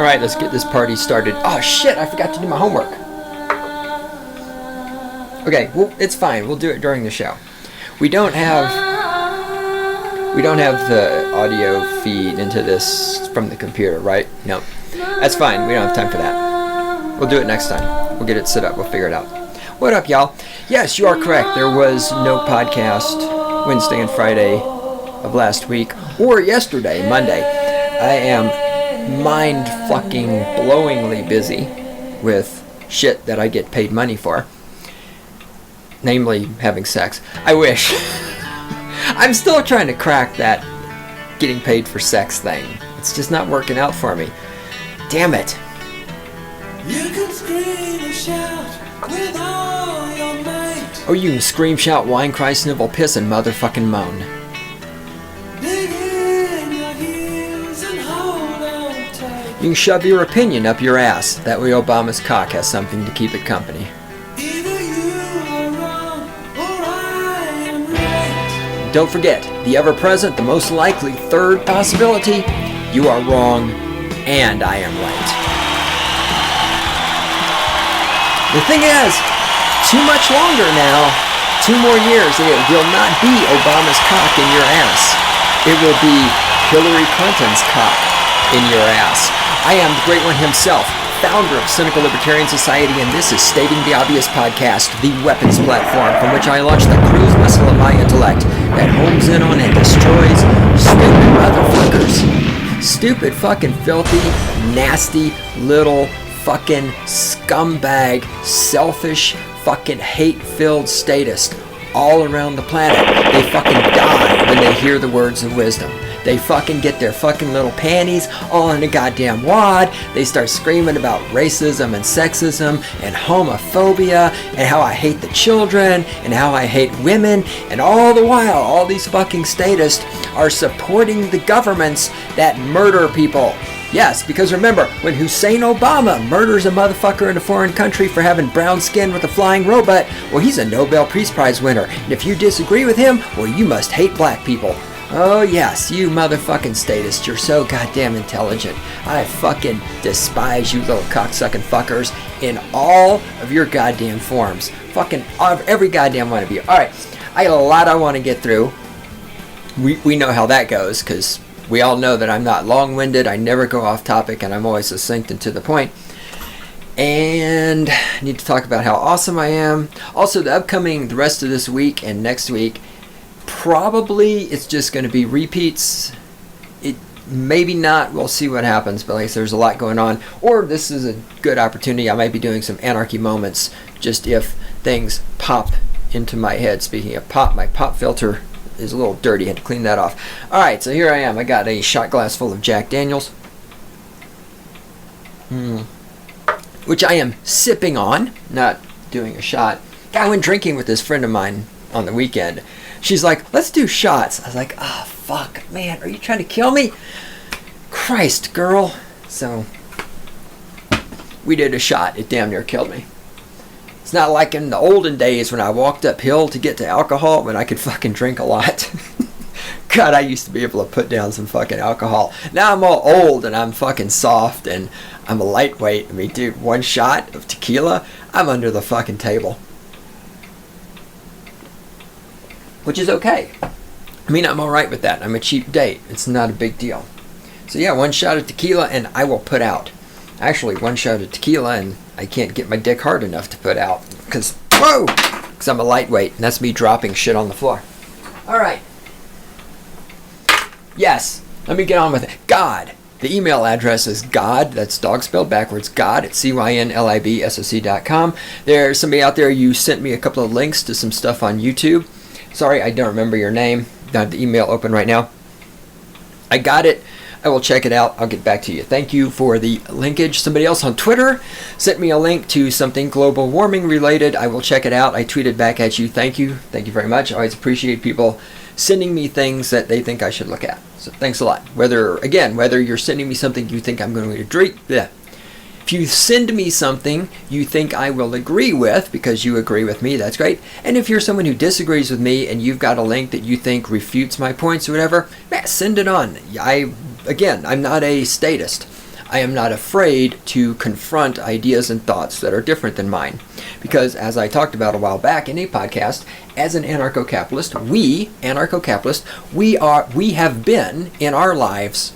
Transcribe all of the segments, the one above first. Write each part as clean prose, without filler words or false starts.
Alright, let's get this party started. Oh shit, I forgot to do my homework. Okay, well, it's fine. We'll do it during the show. We don't have the audio feed into this from the computer, right? No. That's fine. We don't have time for that. We'll do it next time. We'll get it set up. We'll figure it out. What up, y'all? Yes, you are correct. There was no podcast Wednesday and Friday of last week, or yesterday, Monday. I am mind-fucking-blowingly busy with shit that I get paid money for. Namely, having sex. I wish. I'm still trying to crack that getting paid for sex thing. It's just not working out for me. Damn it. You can scream and shout with all your might. Oh, you can scream, shout, whine, cry, snivel, piss, and motherfucking moan. Dig in your heels and hold on tight. You can shove your opinion up your ass. That way Obama's cock has something to keep it company. Don't forget, the ever-present, the most likely third possibility, you are wrong, and I am right. The thing is, too much longer now, 2 more years, and it will not be Obama's cock in your ass. It will be Hillary Clinton's cock in your ass. I am the great one himself, founder of Cynical Libertarian Society, and this is Stating the Obvious Podcast, the weapons platform from which I launch the cruise missile of my intellect that homes in on and destroys stupid motherfuckers. Stupid fucking filthy, nasty, little fucking scumbag, selfish, fucking hate-filled statists all around the planet. They fucking die when they hear the words of wisdom. They fucking get their fucking little panties all in a goddamn wad. They start screaming about racism and sexism and homophobia and how I hate the children and how I hate women. And all the while, all these fucking statists are supporting the governments that murder people. Yes, because remember, when Hussain Obama murders a motherfucker in a foreign country for having brown skin with a flying robot, well, he's a Nobel Peace Prize winner. And if you disagree with him, well, you must hate black people. Oh yes, you motherfucking statists, you're so goddamn intelligent. I fucking despise you little cocksucking fuckers in all of your goddamn forms. Fucking every goddamn one of you. Alright, I got a lot I want to get through. We know how that goes, because we all know that I'm not long-winded, I never go off topic, and I'm always succinct and to the point. And I need to talk about how awesome I am. Also, the rest of this week and next week, probably it's just going to be repeats. It maybe not. We'll see what happens. But like I said, there's a lot going on. Or this is a good opportunity. I might be doing some anarchy moments just if things pop into my head. Speaking of pop, my pop filter is a little dirty. I had to clean that off. Alright, so here I am. I got a shot glass full of Jack Daniels. Which I am sipping on. Not doing a shot. I went drinking with this friend of mine on the weekend. She's like, let's do shots. I was like, oh, fuck, man, are you trying to kill me? Christ, girl. So, we did a shot. It damn near killed me. It's not like in the olden days when I walked uphill to get to alcohol when I could fucking drink a lot. God, I used to be able to put down some fucking alcohol. Now I'm all old and I'm fucking soft and I'm a lightweight. I mean, dude, 1 shot of tequila, I'm under the fucking table. Which is okay. I mean, I'm alright with that. I'm a cheap date. It's not a big deal. So yeah, 1 shot of tequila and I will put out. Actually, 1 shot of tequila and I can't get my dick hard enough to put out. Because I'm a lightweight and that's me dropping shit on the floor. Alright. Yes, let me get on with it. God. The email address is God, that's dog spelled backwards, God at cynlibsoc.com. There's somebody out there, you sent me a couple of links to some stuff on YouTube. Sorry, I don't remember your name. I have the email open right now. I got it. I will check it out. I'll get back to you. Thank you for the linkage. Somebody else on Twitter sent me a link to something global warming related. I will check it out. I tweeted back at you. Thank you. Thank you very much. I always appreciate people sending me things that they think I should look at. So thanks a lot. Whether you're sending me something you think I'm going to agree, if you send me something you think I will agree with because you agree with me, that's great. And if you're someone who disagrees with me and you've got a link that you think refutes my points or whatever, send it on. I'm not a statist. I am not afraid to confront ideas and thoughts that are different than mine. Because as I talked about a while back in a podcast, as an anarcho-capitalist, we have been in our lives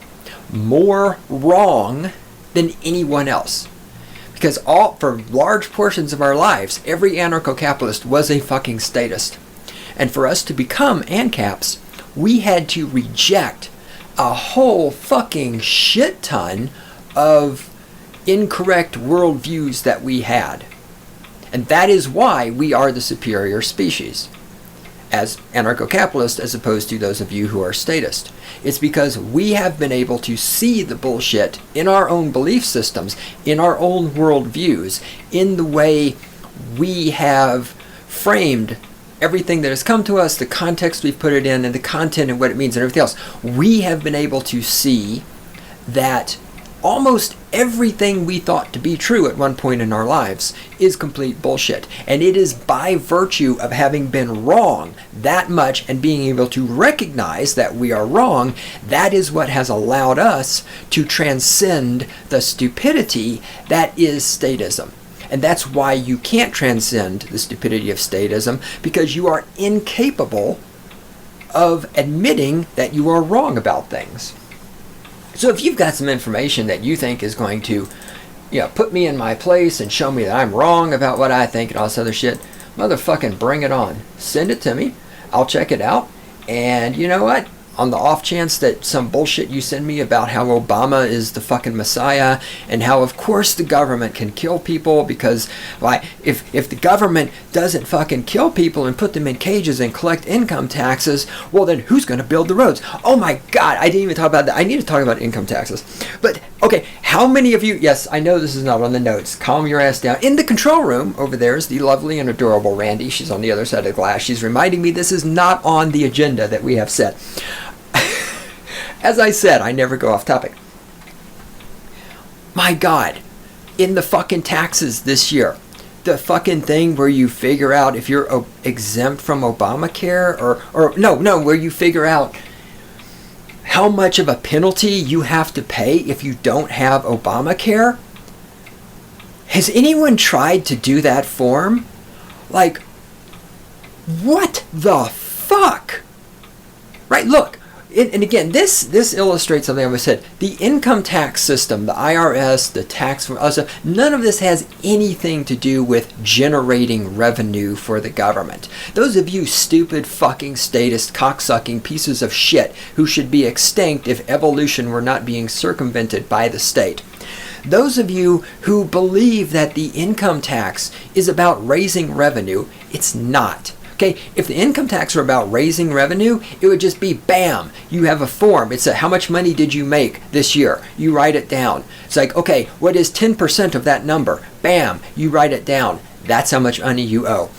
more wrong than anyone else. Because for large portions of our lives, every anarcho-capitalist was a fucking statist. And for us to become ANCAPs, we had to reject a whole fucking shit ton of incorrect worldviews that we had. And that is why we are the superior species as anarcho-capitalists as opposed to those of you who are statist. It's because we have been able to see the bullshit in our own belief systems, in our own worldviews, in the way we have framed everything that has come to us, the context we've put it in, and the content and what it means and everything else. We have been able to see that almost everything we thought to be true at one point in our lives is complete bullshit. And it is by virtue of having been wrong that much and being able to recognize that we are wrong, that is what has allowed us to transcend the stupidity that is statism. And that's why you can't transcend the stupidity of statism, because you are incapable of admitting that you are wrong about things. So if you've got some information that you think is going to, put me in my place and show me that I'm wrong about what I think and all this other shit, motherfucking bring it on. Send it to me. I'll check it out. And you know what? On the off chance that some bullshit you send me about how Obama is the fucking messiah and how of course the government can kill people because if the government doesn't fucking kill people and put them in cages and collect income taxes, well then who's going to build the roads? Oh my god, I didn't even talk about that. I need to talk about income taxes. But okay, how many of you, yes, I know this is not on the notes, calm your ass down. In the control room over there is the lovely and adorable Randy. She's on the other side of the glass. She's reminding me this is not on the agenda that we have set. As I said, I never go off topic. My God, in the fucking taxes this year, the fucking thing where you figure out if you're exempt from Obamacare where you figure out how much of a penalty you have to pay if you don't have Obamacare. Has anyone tried to do that form? Like, what the fuck? Right, look. And again, this illustrates something I always said. The income tax system, the IRS, the tax, none of this has anything to do with generating revenue for the government. Those of you stupid fucking statist cocksucking pieces of shit who should be extinct if evolution were not being circumvented by the state. Those of you who believe that the income tax is about raising revenue, it's not. Okay, if the income tax were about raising revenue, it would just be bam, you have a form. It's how much money did you make this year? You write it down. It's like, okay, what is 10% of that number? Bam, you write it down. That's how much money you owe.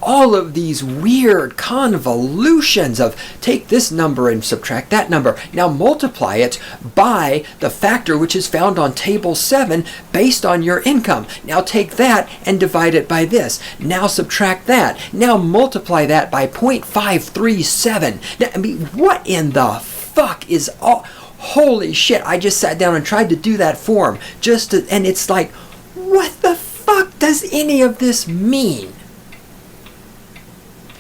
All of these weird convolutions of take this number and subtract that number. Now multiply it by the factor which is found on table 7 based on your income. Now take that and divide it by this. Now subtract that. Now multiply that by 0.537. Now, I mean, what in the fuck is all... Holy shit, I just sat down and tried to do that form and it's like, what the fuck does any of this mean?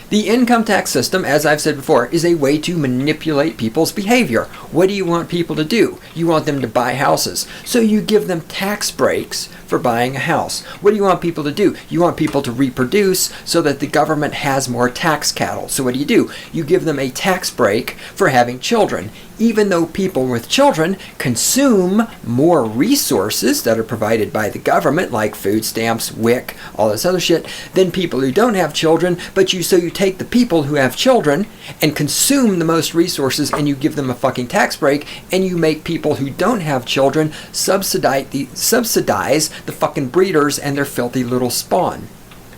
The income tax system, as I've said before, is a way to manipulate people's behavior. What do you want people to do? You want them to buy houses. So you give them tax breaks for buying a house. What do you want people to do? You want people to reproduce so that the government has more tax cattle. So what do? You give them a tax break for having children. Even though people with children consume more resources that are provided by the government, like food stamps, WIC, all this other shit, than people who don't have children, so you take the people who have children and consume the most resources and you give them a fucking tax break, and you make people who don't have children subsidize the fucking breeders and their filthy little spawn.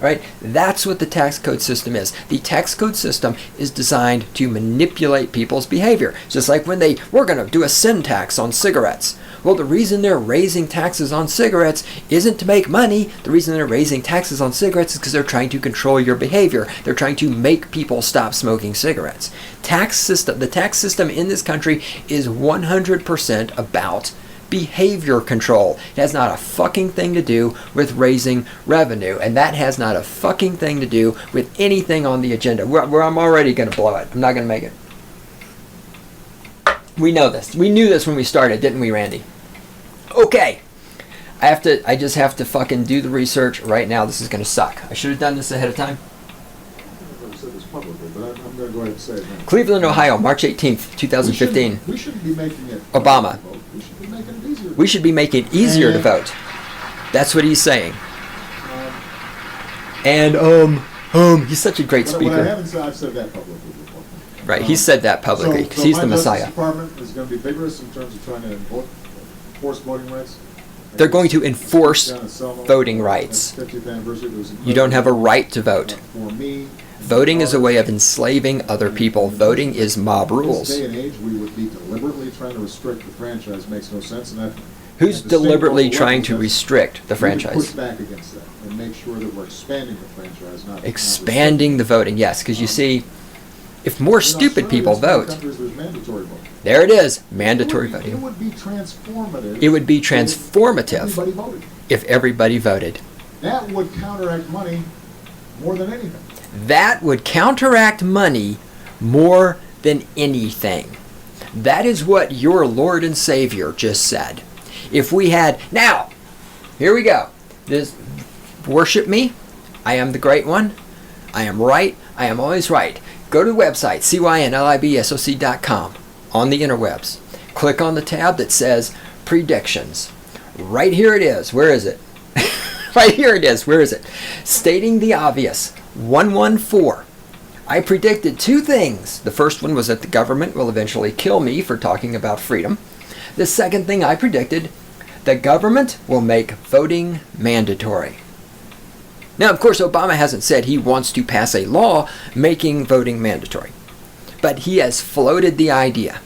Right? That's what the tax code system is. The tax code system is designed to manipulate people's behavior. Just like when we're going to do a sin tax on cigarettes. Well, the reason they're raising taxes on cigarettes isn't to make money. The reason they're raising taxes on cigarettes is because they're trying to control your behavior. They're trying to make people stop smoking cigarettes. The tax system in this country is 100% about behavior control. It has not a fucking thing to do with raising revenue. And that has not a fucking thing to do with anything on the agenda. Where I'm already going to blow it. I'm not going to make it. We know this. We knew this when we started, didn't we, Randy? Okay. I just have to fucking do the research right now. This is going to suck. I should have done this ahead of time. I've said this publicly, but I'm going to go ahead and say it now. Cleveland, Ohio, March 18th, 2015. We shouldn't be making it Obama. We should be making it easier. We should be making it easier to vote. That's what he's saying. He's such a great speaker. What I haven't said, I've said that publicly before. Right, he said that publicly because he's the Messiah. My Department is going to be vigorous in terms of trying to enforce voting rights. They're going to enforce voting rights. You don't have a right to vote. Voting is a way of enslaving other people. Voting is mob rules. In this day and age, we would be deliberately trying to restrict the franchise. Makes no sense. And who's deliberately trying to restrict the franchise? Push back against that and make sure that we're expanding the franchise, not expanding the voting. Yes, because you see, if more stupid people vote, there's mandatory voting. There it is, mandatory voting. It would be transformative. It would be transformative if everybody voted. That would counteract money more than anything. That would counteract money more than anything. That is what your Lord and Savior just said. If we had, now, here we go. This, worship me. I am the great one. I am right. I am always right. Go to the website, cynlibsoc.com, on the interwebs. Click on the tab that says predictions. Right here it is. Where is it? Right here it is. Where is it? Stating the obvious. 114. I predicted two things. The first one was that the government will eventually kill me for talking about freedom. The second thing I predicted, the government will make voting mandatory. Now, of course, Obama hasn't said he wants to pass a law making voting mandatory. But he has floated the idea.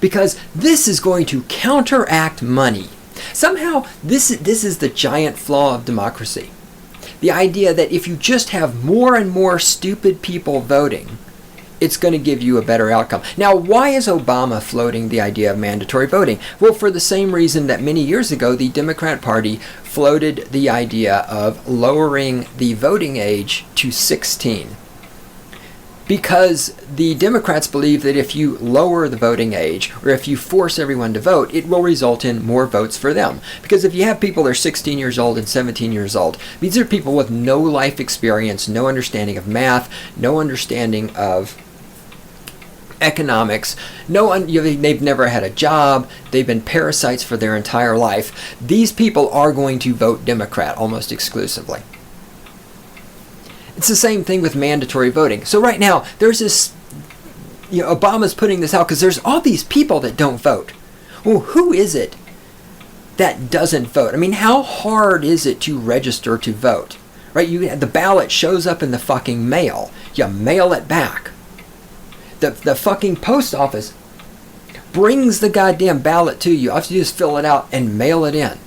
Because this is going to counteract money. Somehow, this is the giant flaw of democracy. The idea that if you just have more and more stupid people voting, it's going to give you a better outcome. Now, why is Obama floating the idea of mandatory voting? Well, for the same reason that many years ago, the Democrat Party floated the idea of lowering the voting age to 16. Because the Democrats believe that if you lower the voting age, or if you force everyone to vote, it will result in more votes for them. Because if you have people that are 16 years old and 17 years old, these are people with no life experience, no understanding of math, no understanding of economics, they've never had a job, they've been parasites for their entire life. These people are going to vote Democrat almost exclusively. It's the same thing with mandatory voting. So right now, there's this, Obama's putting this out because there's all these people that don't vote. Well, who is it that doesn't vote? I mean, how hard is it to register to vote? Right? The ballot shows up in the fucking mail. You mail it back. The fucking post office brings the goddamn ballot to you. All you have to do is fill it out and mail it in.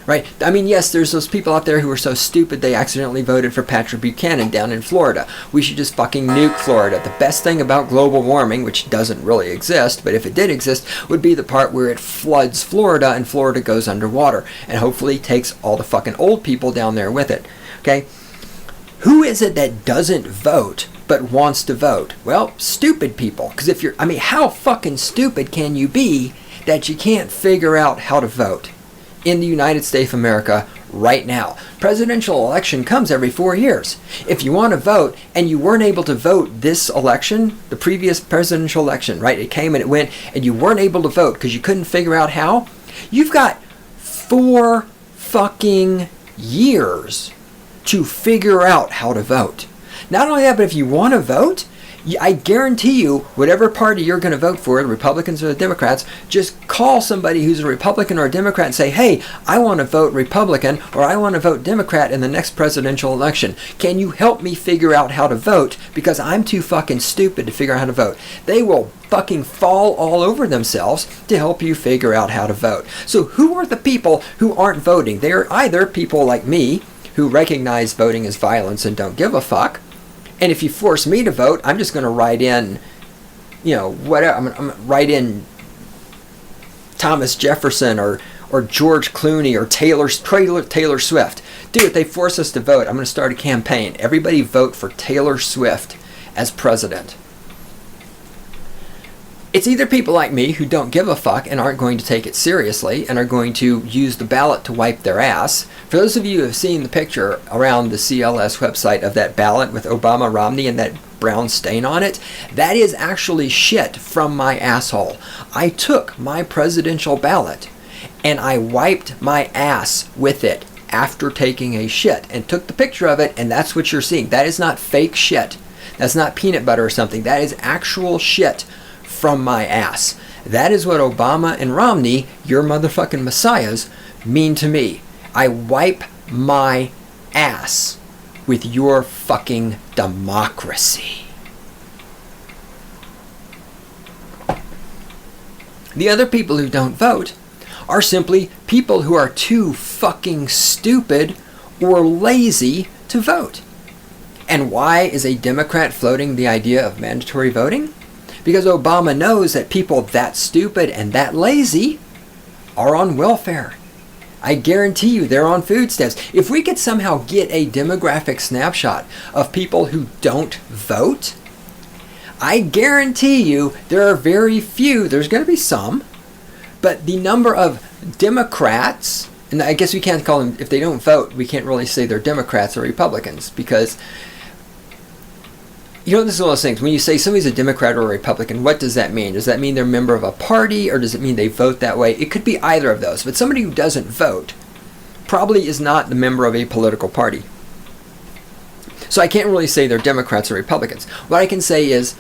Right? I mean, yes, there's those people out there who are so stupid they accidentally voted for Patrick Buchanan down in Florida. We should just fucking nuke Florida. The best thing about global warming, which doesn't really exist, but if it did exist, would be the part where it floods Florida and Florida goes underwater. And hopefully takes all the fucking old people down there with it. Okay? Who is it that doesn't vote but wants to vote? Well, stupid people. Because how fucking stupid can you be that you can't figure out how to vote in the United States of America right now? Presidential election comes every 4 years. If you want to vote and you weren't able to vote this election, the previous presidential election, right? It came and it went and you weren't able to vote because you couldn't figure out how. You've got 4 fucking years to figure out how to vote. Not only that, but if you want to vote, I guarantee you, whatever party you're going to vote for, the Republicans or the Democrats, just call somebody who's a Republican or a Democrat and say, hey, I want to vote Republican or I want to vote Democrat in the next presidential election. Can you help me figure out how to vote? Because I'm too fucking stupid to figure out how to vote. They will fucking fall all over themselves to help you figure out how to vote. So who are the people who aren't voting? They're either people like me who recognize voting as violence and don't give a fuck. And if you force me to vote, I'm just going to write in, whatever. I'm going to write in Thomas Jefferson or George Clooney or Taylor Swift. Dude, they force us to vote. I'm going to start a campaign. Everybody vote for Taylor Swift as president. It's either people like me who don't give a fuck and aren't going to take it seriously and are going to use the ballot to wipe their ass. For those of you who have seen the picture around the CLS website of that ballot with Obama, Romney, and that brown stain on it, that is actually shit from my asshole. I took my presidential ballot and I wiped my ass with it after taking a shit and took the picture of it, and that's what you're seeing. That is not fake shit. That's not peanut butter or something. That is actual shit from my ass. That is what Obama and Romney, your motherfucking messiahs, mean to me. I wipe my ass with your fucking democracy. The other people who don't vote are simply people who are too fucking stupid or lazy to vote. And why is a Democrat floating the idea of mandatory voting? Because Obama knows that people that stupid and that lazy are on welfare. I guarantee you they're on food stamps. If we could somehow get a demographic snapshot of people who don't vote, I guarantee you there are very few, there's going to be some, but the number of Democrats, and I guess we can't call them, if they don't vote, we can't really say they're Democrats or Republicans, because you know, this is one of those things. When you say somebody's a Democrat or a Republican, what does that mean? Does that mean they're a member of a party, or does it mean they vote that way? It could be either of those. But somebody who doesn't vote probably is not the member of a political party. So I can't really say they're Democrats or Republicans. What I can say is,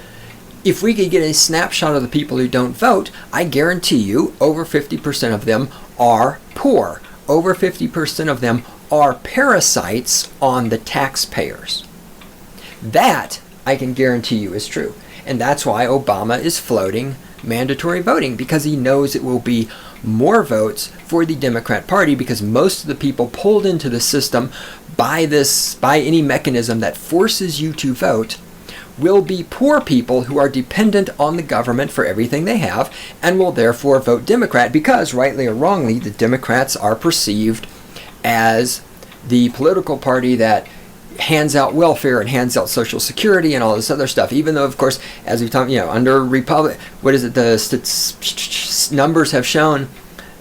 if we could get a snapshot of the people who don't vote, I guarantee you over 50% of them are poor. Over 50% of them are parasites on the taxpayers. That I can guarantee you is true. And that's why Obama is floating mandatory voting, because he knows it will be more votes for the Democrat Party, because most of the people pulled into the system by any mechanism that forces you to vote will be poor people who are dependent on the government for everything they have and will therefore vote Democrat, because rightly or wrongly the Democrats are perceived as the political party that hands out welfare and hands out Social Security and all this other stuff, even though, of course, as we've talked, under Republic, the numbers have shown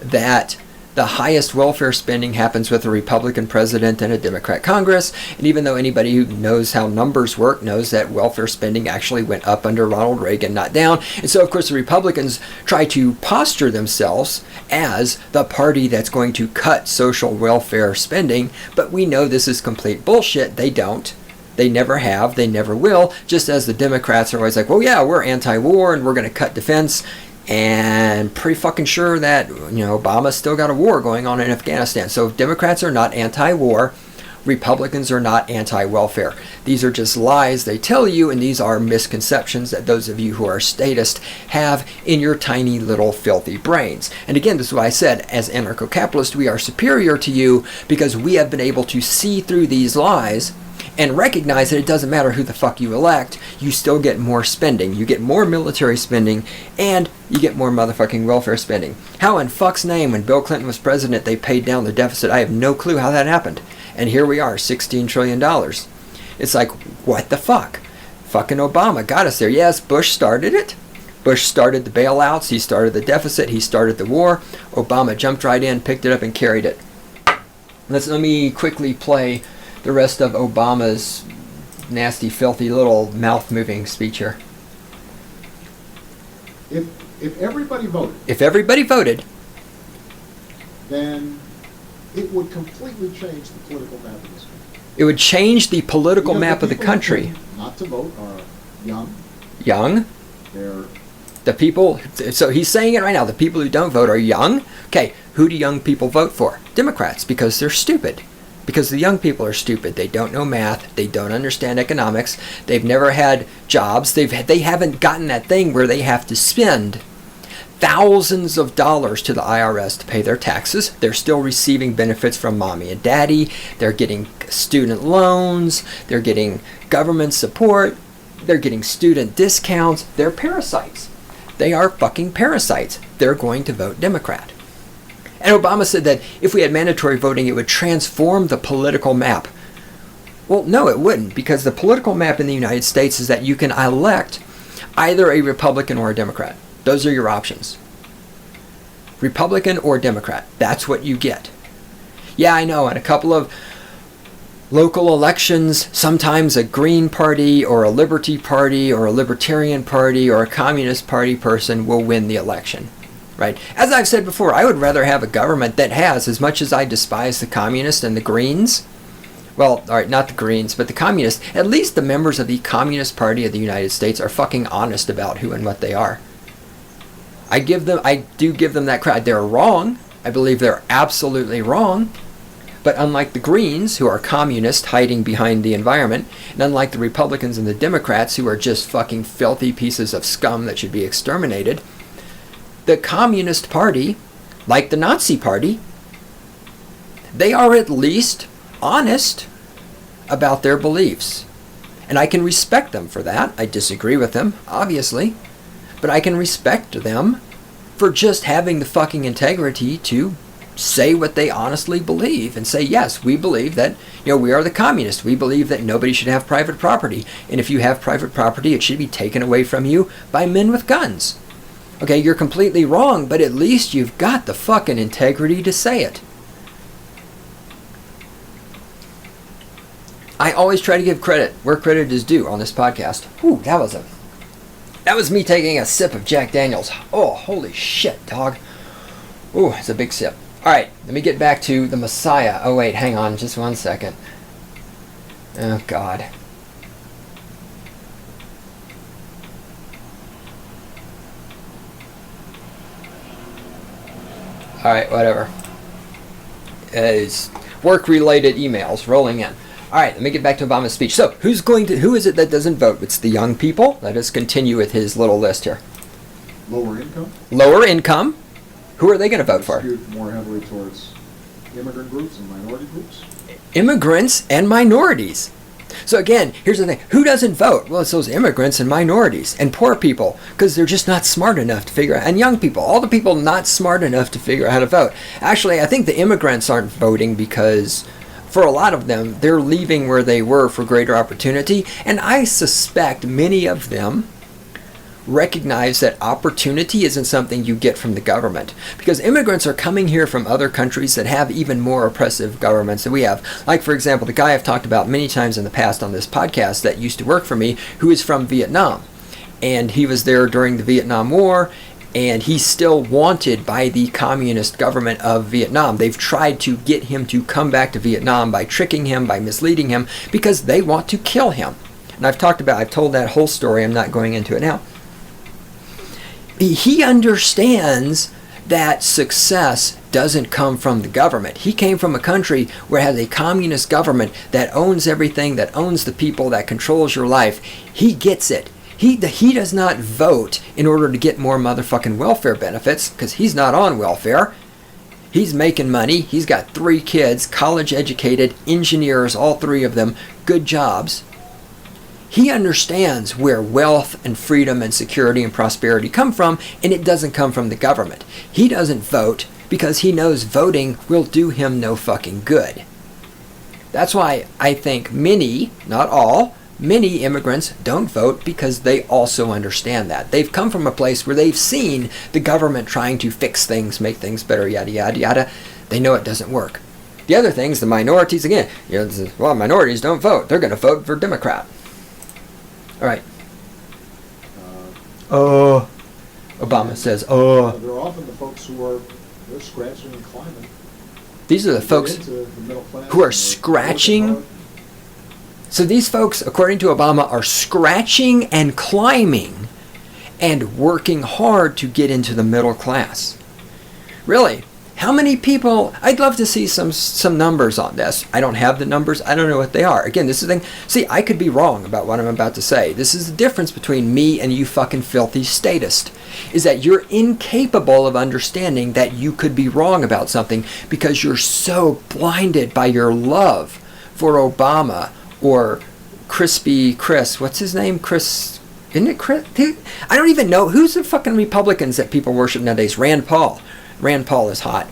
that the highest welfare spending happens with a Republican president and a Democrat Congress. And even though anybody who knows how numbers work knows that welfare spending actually went up under Ronald Reagan, not down. And so, of course, the Republicans try to posture themselves as the party that's going to cut social welfare spending. But we know this is complete bullshit. They don't. They never have. They never will. Just as the Democrats are always like, well, yeah, we're anti-war and we're going to cut defense. And pretty fucking sure that, Obama's still got a war going on in Afghanistan. So Democrats are not anti-war. Republicans are not anti-welfare. These are just lies they tell you, and these are misconceptions that those of you who are statist have in your tiny little filthy brains. And again, this is what I said, as anarcho-capitalists, we are superior to you because we have been able to see through these lies and recognize that it doesn't matter who the fuck you elect, you still get more spending. You get more military spending, and you get more motherfucking welfare spending. How in fuck's name, when Bill Clinton was president, they paid down the deficit? I have no clue how that happened. And here we are, $16 trillion. It's like, what the fuck? Fucking Obama got us there. Yes, Bush started it. Bush started the bailouts. He started the deficit. He started the war. Obama jumped right in, picked it up, and carried it. Let me quickly play the rest of Obama's nasty, filthy little mouth-moving speech here. If everybody voted. If everybody voted. Then it would completely change the political map of this country. It would change the political map of the country. Not to vote are young. Young? They're the people, so he's saying it right now, the people who don't vote are young. Okay, who do young people vote for? Democrats, because they're stupid. Because the young people are stupid. They don't know math. They don't understand economics. They've never had jobs. They haven't gotten that thing where they have to spend thousands of dollars to the IRS to pay their taxes. They're still receiving benefits from mommy and daddy. They're getting student loans. They're getting government support. They're getting student discounts. They're parasites. They are fucking parasites. they're going to vote Democrat. And Obama said that if we had mandatory voting, it would transform the political map. Well, no, it wouldn't, because the political map in the United States is that you can elect either a Republican or a Democrat. Those are your options. Republican or Democrat. That's what you get. Yeah, I know, in a couple of local elections, sometimes a Green Party or a Liberty Party or a Libertarian Party or a Communist Party person will win the election. Right? As I've said before, I would rather have a government that has, as much as I despise the Communists and the Greens, well, all right, not the Greens, but the Communists, at least the members of the Communist Party of the United States are fucking honest about who and what they are. I do give them that credit. They're wrong. I believe they're absolutely wrong. But unlike the Greens, who are communists hiding behind the environment, and unlike the Republicans and the Democrats, who are just fucking filthy pieces of scum that should be exterminated, the Communist Party, like the Nazi Party, they are at least honest about their beliefs. And I can respect them for that. I disagree with them, obviously. But I can respect them for just having the fucking integrity to say what they honestly believe and say, yes, we believe that, we are the communists. We believe that nobody should have private property. And if you have private property, it should be taken away from you by men with guns. Okay, you're completely wrong, but at least you've got the fucking integrity to say it. I always try to give credit where credit is due on this podcast. Whew, that was me taking a sip of Jack Daniels. Oh, holy shit, dog. Ooh, it's a big sip. All right, let me get back to the Messiah. Oh, wait, hang on just 1 second. Oh, God. All right, whatever. It's work-related emails rolling in. All right, let me get back to Obama's speech. So, who is it that doesn't vote? It's the young people. Let us continue with his little list here. Lower income? Lower income. Who are they going to vote for? Skewed more heavily towards immigrant groups and minority groups? Immigrants and minorities. So again, here's the thing. Who doesn't vote? Well, it's those immigrants and minorities and poor people, because they're just not smart enough to figure out, and young people, all the people not smart enough to figure out how to vote. Actually, I think the immigrants aren't voting because for a lot of them, they're leaving where they were for greater opportunity, and I suspect many of them recognize that opportunity isn't something you get from the government, because immigrants are coming here from other countries that have even more oppressive governments than we have. Like, for example, the guy I've talked about many times in the past on this podcast that used to work for me, who is from Vietnam, and he was there during the Vietnam War, and he's still wanted by the communist government of Vietnam. They've tried to get him to come back to Vietnam by tricking him, by misleading him, because they want to kill him. And I've told that whole story. I'm not going into it now. He understands that success doesn't come from the government. He came from a country where it has a communist government that owns everything, that owns the people, that controls your life. He gets it. He does not vote in order to get more motherfucking welfare benefits, because he's not on welfare. He's making money. He's got 3 kids, college educated, engineers, all 3 of them, good jobs. He understands where wealth and freedom and security and prosperity come from, and it doesn't come from the government. He doesn't vote because he knows voting will do him no fucking good. That's why I think many, not all, many immigrants don't vote, because they also understand that. They've come from a place where they've seen the government trying to fix things, make things better, yada, yada, yada. They know it doesn't work. The other things, the minorities, again, minorities don't vote. They're going to vote for Democrat. All right. Obama says, they're often the folks they're scratching and climbing. These are the folks who are scratching. So these folks, according to Obama, are scratching and climbing and working hard to get into the middle class. Really? How many people? I'd love to see some numbers on this. I don't have the numbers. I don't know what they are. Again, this is the thing. See, I could be wrong about what I'm about to say. This is the difference between me and you fucking filthy statist, is that you're incapable of understanding that you could be wrong about something because you're so blinded by your love for Obama or Crispy Chris. What's his name? Chris Isn't it dude, I don't even know who's the fucking Republicans that people worship nowadays. Rand Paul. Rand Paul is hot.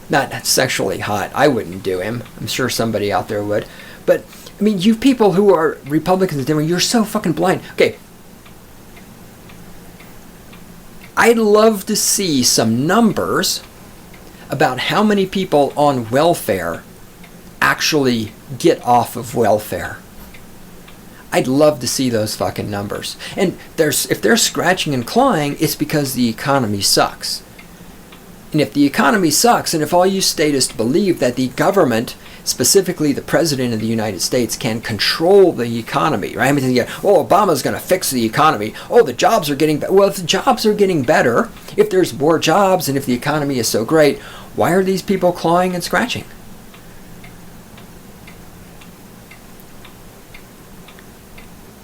Not sexually hot. I wouldn't do him. I'm sure somebody out there would. But I mean, you people who are Republicans, you're so fucking blind. Okay. I'd love to see some numbers about how many people on welfare actually get off of welfare. I'd love to see those fucking numbers. And if they're scratching and clawing, it's because the economy sucks. And if the economy sucks, and if all you statists believe that the government, specifically the President of the United States, can control the economy, right? I mean, Obama's going to fix the economy. Oh, the jobs are getting better. Well, if the jobs are getting better, if there's more jobs, and if the economy is so great, why are these people clawing and scratching?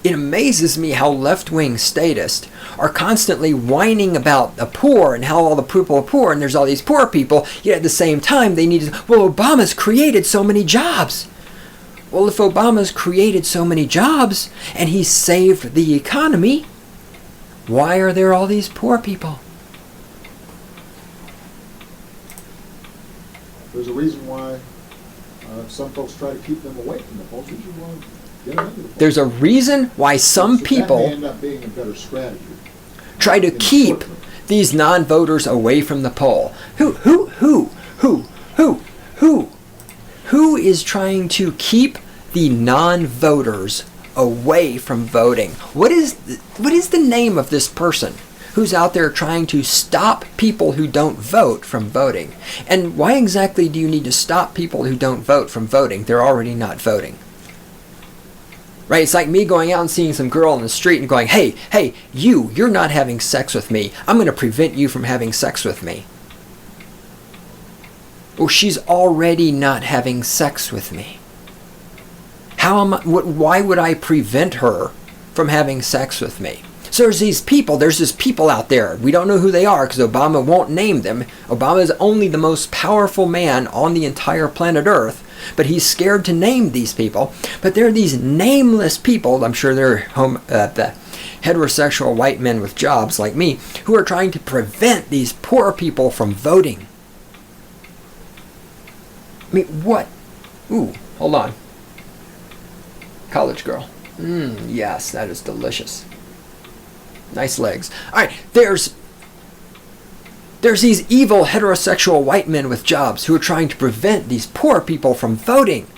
It amazes me how left-wing statists are constantly whining about the poor and how all the people are poor and there's all these poor people, yet at the same time they need to, well, Obama's created so many jobs. Well, if Obama's created so many jobs and he saved the economy, why are there all these poor people? There's a reason why some folks try to keep them away from the polls. There's a reason why some people that may end up being a better strategy. Try to keep these non-voters away from the poll. Who is trying to keep the non-voters away from voting? What is the name of this person who's out there trying to stop people who don't vote from voting? And why exactly do you need to stop people who don't vote from voting? They're already not voting. Right? It's like me going out and seeing some girl on the street and going, hey, you're not having sex with me. I'm going to prevent you from having sex with me. Well, she's already not having sex with me. Why would I prevent her from having sex with me? So there's this people out there. We don't know who they are because Obama won't name them. Obama is only the most powerful man on the entire planet Earth. But he's scared to name these people. But there are these nameless people, I'm sure they're the heterosexual white men with jobs like me, who are trying to prevent these poor people from voting. I mean, what? Ooh, hold on. College girl. Yes, that is delicious. Nice legs. All right, there's these evil heterosexual white men with jobs who are trying to prevent these poor people from voting.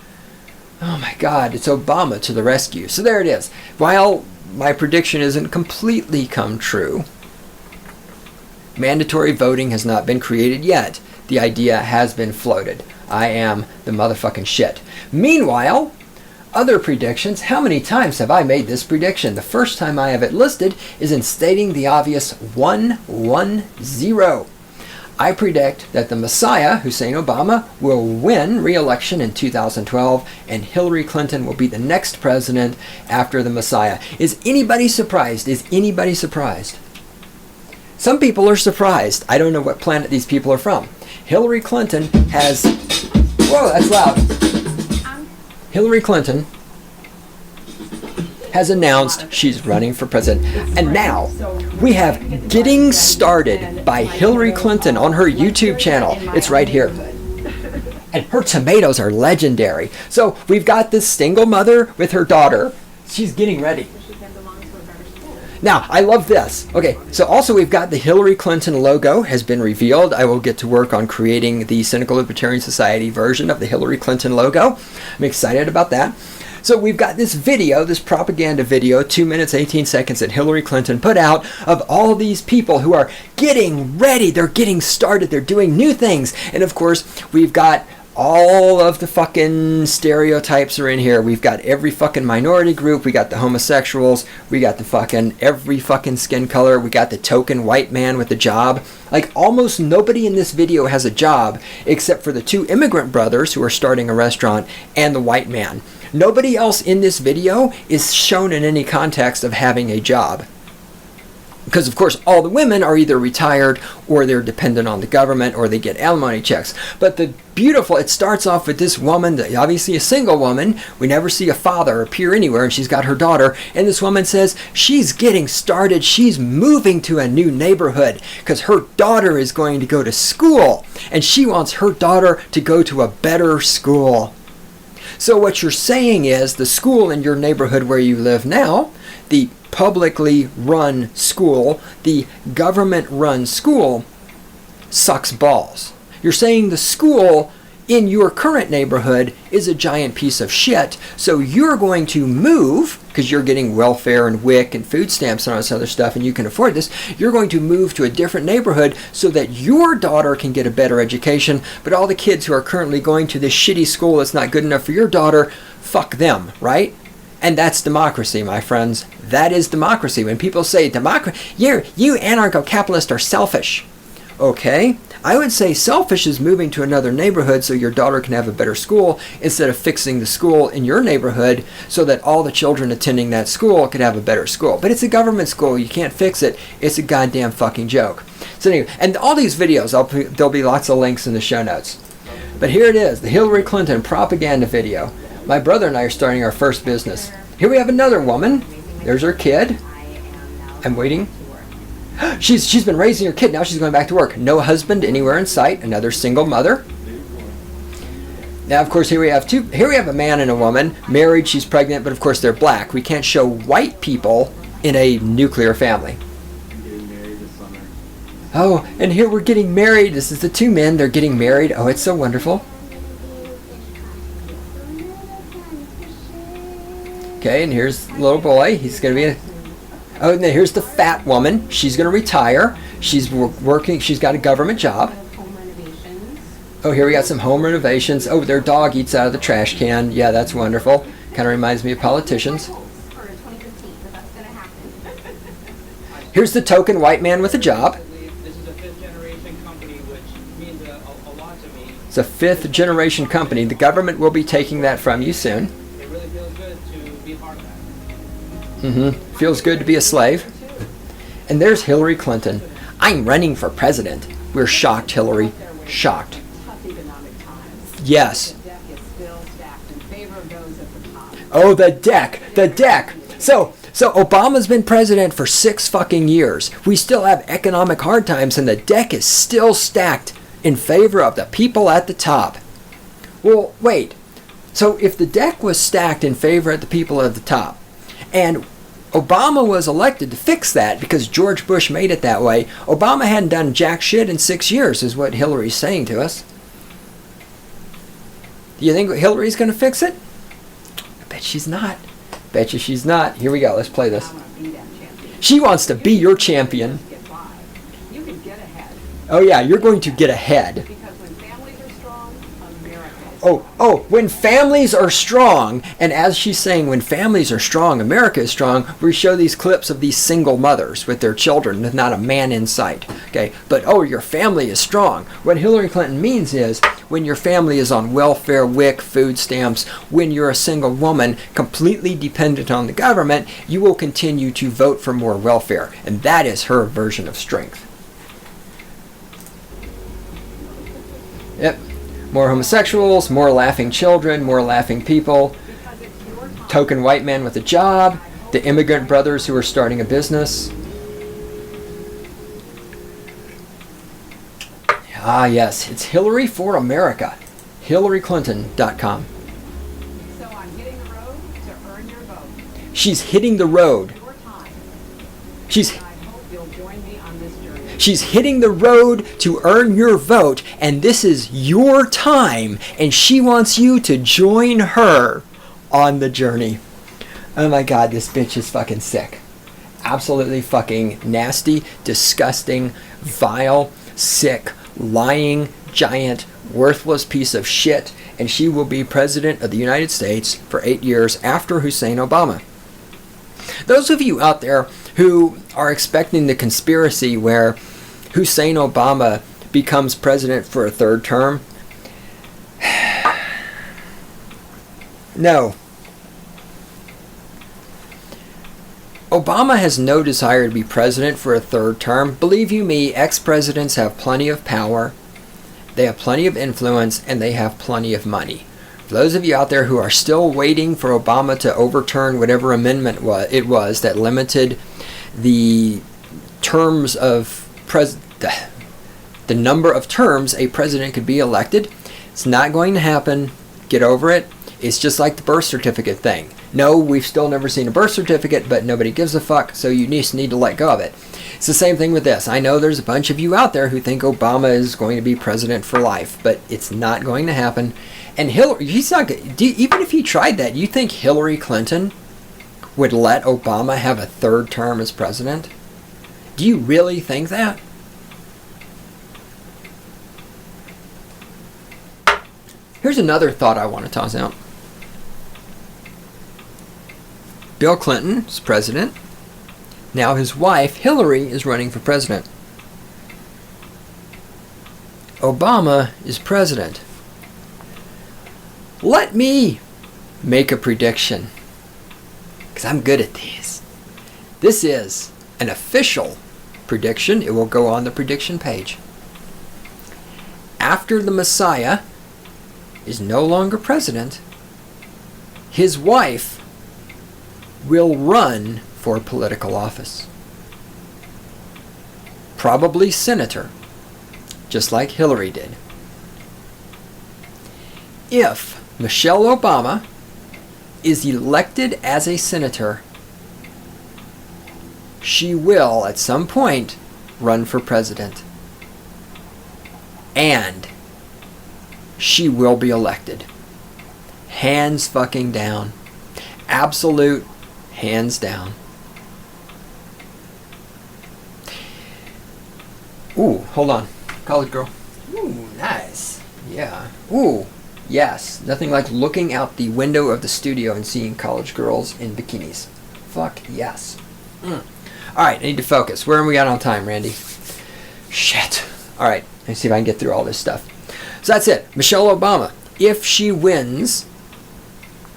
Oh my God, it's Obama to the rescue. So there it is. While my prediction isn't completely come true, mandatory voting has not been created yet. The idea has been floated. I am the motherfucking shit. Meanwhile, other predictions. How many times have I made this prediction? The first time I have it listed is in stating the obvious 110. I predict that the Messiah, Hussain Obama, will win re-election in 2012 and Hillary Clinton will be the next president after the Messiah. Is anybody surprised? Some people are surprised. I don't know what planet these people are from. Hillary Clinton has... Whoa, that's loud. Hillary Clinton has announced she's running for president. And now we have Getting Started by Hillary Clinton on her YouTube channel. It's right here. And her tomatoes are legendary. So we've got this single mother with her daughter. She's getting ready. Now, I love this. Okay, so also we've got the Hillary Clinton logo has been revealed. I will get to work on creating the Cynical Libertarian Society version of the Hillary Clinton logo. I'm excited about that. So we've got this video, this propaganda video, 2 minutes, 18 seconds that Hillary Clinton put out of all these people who are getting ready. They're getting started. They're doing new things. And of course, we've got all of the fucking stereotypes are in here. We've got every fucking minority group. We got the homosexuals. We got the fucking every fucking skin color. We got the token white man with a job. Like almost nobody in this video has a job except for the two immigrant brothers who are starting a restaurant and the white man. Nobody else in this video is shown in any context of having a job. Because, of course, all the women are either retired or they're dependent on the government or they get alimony checks. But it starts off with this woman, obviously a single woman. We never see a father appear anywhere, and she's got her daughter. And this woman says she's getting started. She's moving to a new neighborhood because her daughter is going to go to school. And she wants her daughter to go to a better school. So what you're saying is the school in your neighborhood where you live now, the publicly run school, the government run school, sucks balls. You're saying the school in your current neighborhood is a giant piece of shit, so you're going to move, because you're getting welfare and WIC and food stamps and all this other stuff and you can afford this, you're going to move to a different neighborhood so that your daughter can get a better education, but all the kids who are currently going to this shitty school that's not good enough for your daughter, fuck them, right? And that's democracy, my friends. That is democracy. When people say, you anarcho-capitalists are selfish. Okay, I would say selfish is moving to another neighborhood so your daughter can have a better school instead of fixing the school in your neighborhood so that all the children attending that school could have a better school. But it's a government school. You can't fix it. It's a goddamn fucking joke. So anyway, and all these videos, there'll be lots of links in the show notes. But here it is, the Hillary Clinton propaganda video. My brother and I are starting our first business. Here we have another woman. There's her kid. I'm waiting. She's been raising her kid. Now she's going back to work. No husband anywhere in sight. Another single mother. Now, of course, here we have a man and a woman. Married, she's pregnant, but of course they're black. We can't show white people in a nuclear family. Oh, and here we're getting married. This is the two men. They're getting married. Oh, it's so wonderful. Okay, and here's the little boy. He's going to be oh, and then here's the fat woman. She's going to retire. She's working. She's got a government job. Oh, here we got some home renovations. Oh, their dog eats out of the trash can. Yeah, that's wonderful. Kind of reminds me of politicians. Here's the token white man with a job. This is a fifth-generation company, which means a lot to me. It's a fifth-generation company. The government will be taking that from you soon. It really feels good to be a part of that. Mm-hmm. Feels good to be a slave. And there's Hillary Clinton. I'm running for president. We're shocked, Hillary. Shocked. Yes. Oh, the deck. The deck. So Obama's been president for 6 fucking years. We still have economic hard times, and the deck is still stacked in favor of the people at the top. Well, wait. So if the deck was stacked in favor of the people at the top, and Obama was elected to fix that because George Bush made it that way, Obama hadn't done jack shit in 6 years, is what Hillary's saying to us. Do you think Hillary's going to fix it? I bet she's not. Bet you she's not. Here we go. Let's play this. She wants to be your champion. Oh yeah, you're going to get ahead. Oh, when families are strong, and as she's saying, when families are strong, America is strong, we show these clips of these single mothers with their children with not a man in sight. Okay, but oh, your family is strong. What Hillary Clinton means is when your family is on welfare, WIC, food stamps, when you're a single woman completely dependent on the government, you will continue to vote for more welfare. And that is her version of strength. Yep. More homosexuals, more laughing children, more laughing people, token white man with a job, the immigrant brothers who are starting a business. Ah, yes, it's Hillary for America. HillaryClinton.com. So I'm hitting the road to earn your vote. She's hitting the road. Your time. She's I hope you'll join me on this journey. She's hitting the road to earn your vote, and this is your time, and she wants you to join her on the journey. Oh my God, this bitch is fucking sick. Absolutely fucking nasty, disgusting, vile, sick, lying, giant, worthless piece of shit, and she will be president of the United States for 8 years after Hussain Obama. Those of you out there who are expecting the conspiracy where Hussain Obama becomes president for a 3rd term, no. Obama has no desire to be president for a third term. Believe you me, ex-presidents have plenty of power, they have plenty of influence, and they have plenty of money. For those of you out there who are still waiting for Obama to overturn whatever amendment it was that limited the terms of the number of terms a president could be elected, it's not going to happen. Get over it. It's just like the birth certificate thing. No, we've still never seen a birth certificate, but nobody gives a fuck, so you just need to let go of it. It's the same thing with this. I know there's a bunch of you out there who think Obama is going to be president for life, but it's not going to happen. And Hillary, even if he tried that, you think Hillary Clinton would let Obama have a third term as president? Do you really think that? Here's another thought I want to toss out. Bill Clinton is president. Now his wife, Hillary, is running for president. Obama is president. Let me make a prediction, because I'm good at these. This is an official prediction. It will go on the prediction page. After the Messiah is no longer president, his wife will run for political office. Probably senator, just like Hillary did. If Michelle Obama is elected as a senator, she will at some point run for president. And she will be elected. Hands fucking down. Absolute hands down. Ooh, hold on. College girl. Ooh, nice. Yeah. Ooh, yes. Nothing like looking out the window of the studio and seeing college girls in bikinis. Fuck yes. Alright, I need to focus. Where are we at on time, Randy? Shit. Alright, let's see if I can get through all this stuff. So that's it. Michelle Obama, if she wins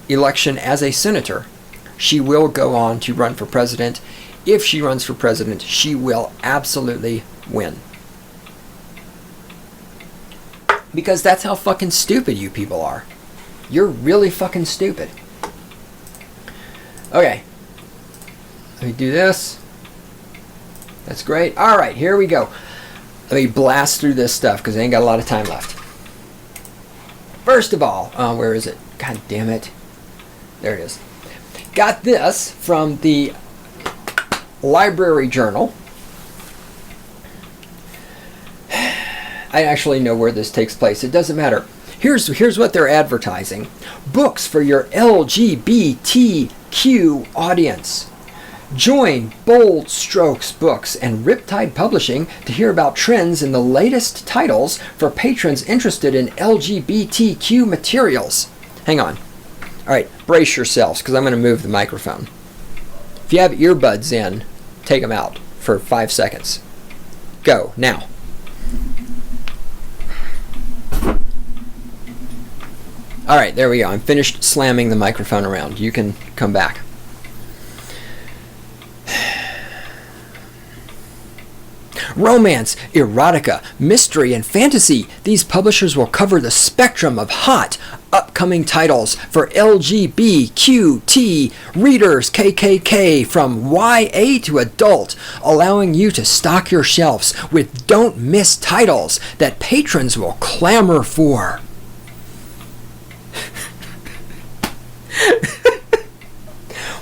election as a senator, she will go on to run for president. If she runs for president, she will absolutely win. Because that's how fucking stupid you people are. You're really fucking stupid. Okay. Let me do this. That's great. Alright, here we go. Let me blast through this stuff because I ain't got a lot of time left. First of all, where is it? God damn it. There it is. Got this from the Library Journal. I actually know where this takes place. It doesn't matter. Here's what they're advertising. Books for your LGBTQ audience. Join Bold Strokes Books and Riptide Publishing to hear about trends in the latest titles for patrons interested in LGBTQ materials. Hang on. All right, brace yourselves because I'm going to move the microphone. If you have earbuds in, take them out for 5 seconds. Go, now. All right, there we go. I'm finished slamming the microphone around. You can come back. Romance, erotica, mystery, and fantasy. These publishers will cover the spectrum of hot, upcoming titles for LGBTQ readers, KKK, from YA to adult, allowing you to stock your shelves with don't-miss titles that patrons will clamor for.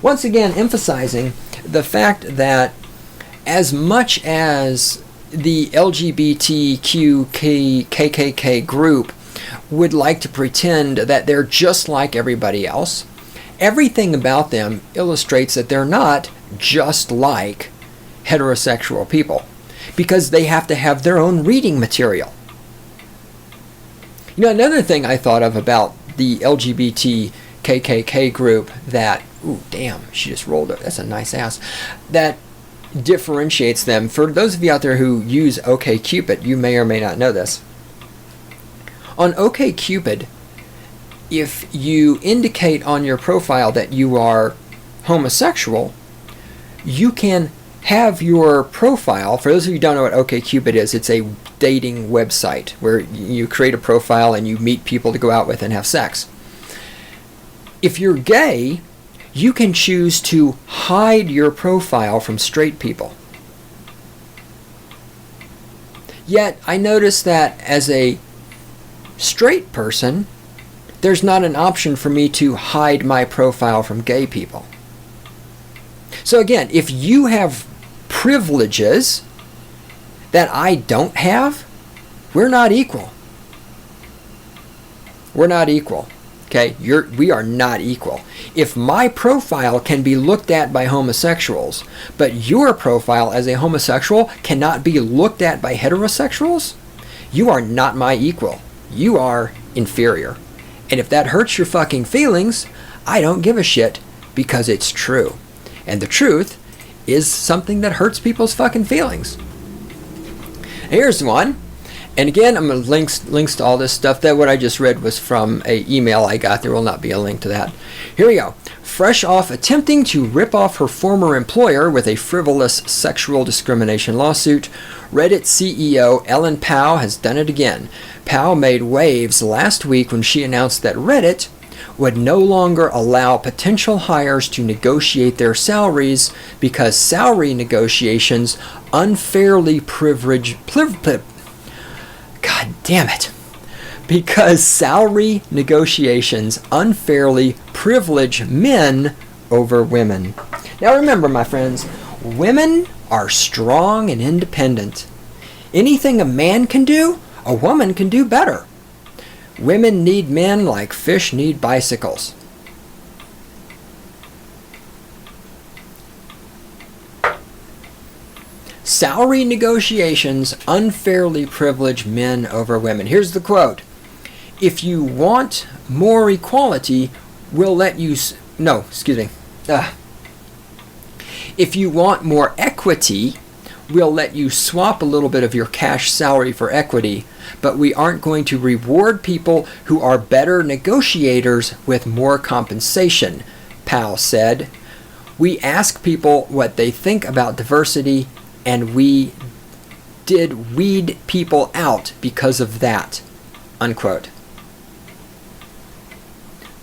Once again, emphasizing the fact that as much as the LGBTQKKK group would like to pretend that they're just like everybody else, everything about them illustrates that they're not just like heterosexual people, because they have to have their own reading material. You know, another thing I thought of about the LGBTKKK group that, ooh, damn, she just rolled it. That's a nice ass. That differentiates them. For those of you out there who use OkCupid, you may or may not know this. On OkCupid, if you indicate on your profile that you are homosexual, you can have your profile. For those of you who don't know what OkCupid is, it's a dating website where you create a profile and you meet people to go out with and have sex. If you're gay, you can choose to hide your profile from straight people. Yet, I notice that as a straight person, there's not an option for me to hide my profile from gay people. So again, if you have privileges that I don't have, we're not equal. We're not equal. Okay? We are not equal. If my profile can be looked at by homosexuals, but your profile as a homosexual cannot be looked at by heterosexuals, you are not my equal. You are inferior. And if that hurts your fucking feelings, I don't give a shit, because it's true. And the truth is something that hurts people's fucking feelings. Here's one. And again, I'm going to links to all this stuff. That what I just read was from an email I got. There will not be a link to that. Here we go. Fresh off attempting to rip off her former employer with a frivolous sexual discrimination lawsuit, Reddit CEO Ellen Pao has done it again. Pao made waves last week when she announced that Reddit would no longer allow potential hires to negotiate their salaries because salary negotiations unfairly God damn it. Because salary negotiations unfairly privilege men over women. Now remember, my friends, women are strong and independent. Anything a man can do, a woman can do better. Women need men like fish need bicycles. Salary negotiations unfairly privilege men over women. Here's the quote. If you want more equality, we'll let you... If you want more equity, we'll let you swap a little bit of your cash salary for equity, but we aren't going to reward people who are better negotiators with more compensation, Powell said. We ask people what they think about diversity, and we did weed people out because of that, unquote.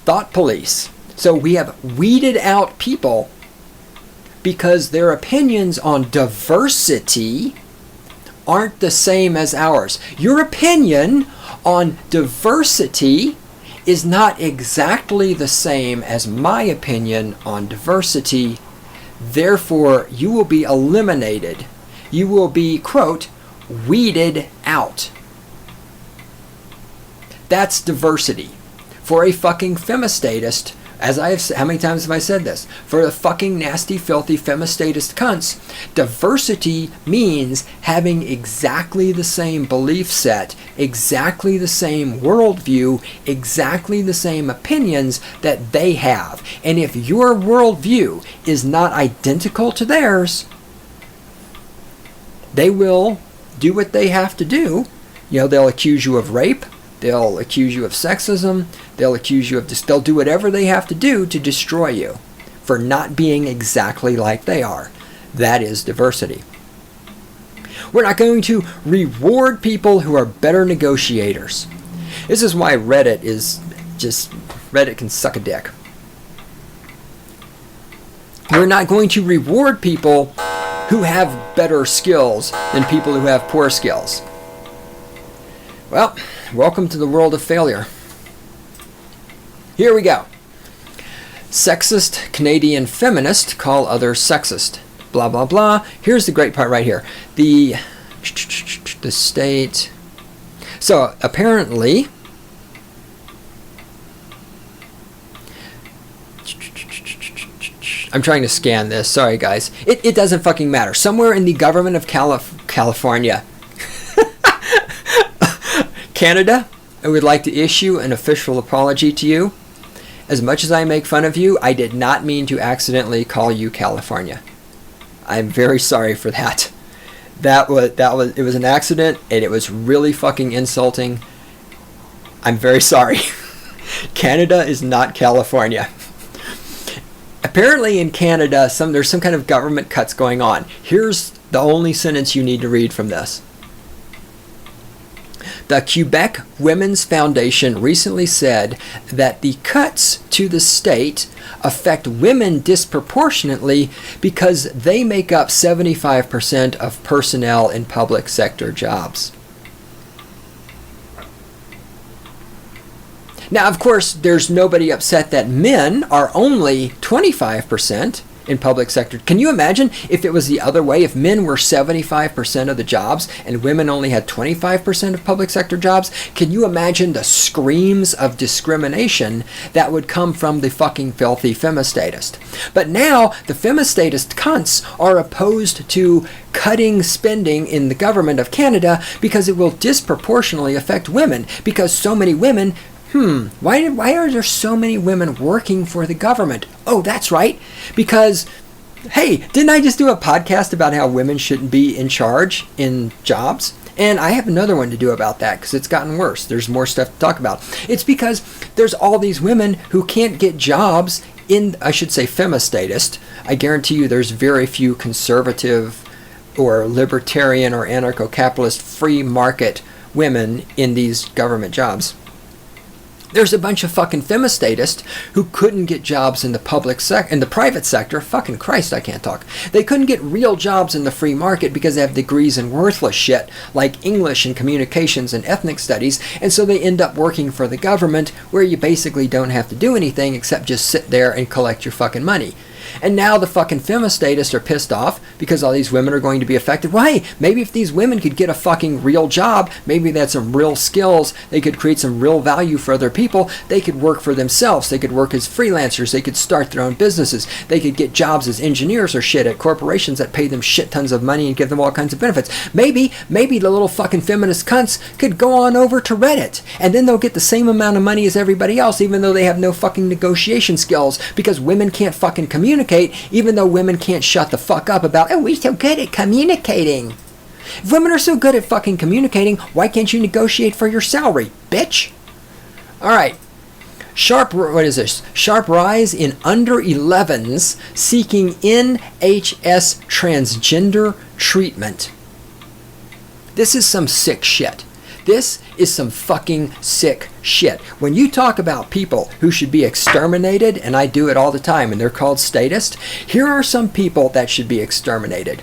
Thought police. So we have weeded out people because their opinions on diversity aren't the same as ours. Your opinion on diversity is not exactly the same as my opinion on diversity. Therefore, you will be eliminated. You will be, quote, weeded out. That's diversity. For a fucking femistatist, as I have, how many times have I said this? For the fucking nasty, filthy femistatist cunts, diversity means having exactly the same belief set, exactly the same worldview, exactly the same opinions that they have. And if your worldview is not identical to theirs, they will do what they have to do. You know, they'll accuse you of rape. They'll accuse you of sexism. They'll accuse you of this. They'll do whatever they have to do to destroy you for not being exactly like they are. That is diversity. We're not going to reward people who are better negotiators. This is why Reddit can suck a dick. We're not going to reward people who have better skills than people who have poor skills. Well, welcome to the world of failure. Here we go. Sexist Canadian feminist call others sexist. Blah, blah, blah. Here's the great part right here. The state. So apparently, I'm trying to scan this. Sorry, guys. It doesn't fucking matter. Somewhere in the government of California, Canada, I would like to issue an official apology to you. As much as I make fun of you, I did not mean to accidentally call you California. I'm very sorry for that. It was an accident, and it was really fucking insulting. I'm very sorry. Canada is not California. Apparently in Canada, there's some kind of government cuts going on. Here's the only sentence you need to read from this. The Quebec Women's Foundation recently said that the cuts to the state affect women disproportionately because they make up 75% of personnel in public sector jobs. Now, of course, there's nobody upset that men are only 25% in public sector. Can you imagine if it was the other way, if men were 75% of the jobs and women only had 25% of public sector jobs? Can you imagine the screams of discrimination that would come from the fucking filthy femistatist? But now the femistatist cunts are opposed to cutting spending in the government of Canada because it will disproportionately affect women, because so many women why are there so many women working for the government? Oh, that's right. Because, hey, didn't I just do a podcast about how women shouldn't be in charge in jobs? And I have another one to do about that because it's gotten worse. There's more stuff to talk about. It's because there's all these women who can't get jobs in, I should say, femistatist. I guarantee you there's very few conservative or libertarian or anarcho-capitalist free market women in these government jobs. There's a bunch of fucking femistatists who couldn't get jobs in the in the private sector. Fucking Christ, I can't talk. They couldn't get real jobs in the free market because they have degrees in worthless shit like English and communications and ethnic studies, and so they end up working for the government where you basically don't have to do anything except just sit there and collect your fucking money. And now the fucking femistatists are pissed off because all these women are going to be affected. Why? Maybe if these women could get a fucking real job, maybe they had some real skills, they could create some real value for other people, they could work for themselves, they could work as freelancers, they could start their own businesses, they could get jobs as engineers or shit at corporations that pay them shit tons of money and give them all kinds of benefits. Maybe the little fucking feminist cunts could go on over to Reddit, and then they'll get the same amount of money as everybody else, even though they have no fucking negotiation skills, because women can't fucking communicate, even though women can't shut the fuck up about, oh, we're so good at communicating. If women are so good at fucking communicating, why can't you negotiate for your salary, bitch? All right. Sharp rise in under 11s seeking NHS transgender treatment. This is some sick shit. This is some fucking sick shit. When you talk about people who should be exterminated, and I do it all the time, and they're called statists, here are some people that should be exterminated.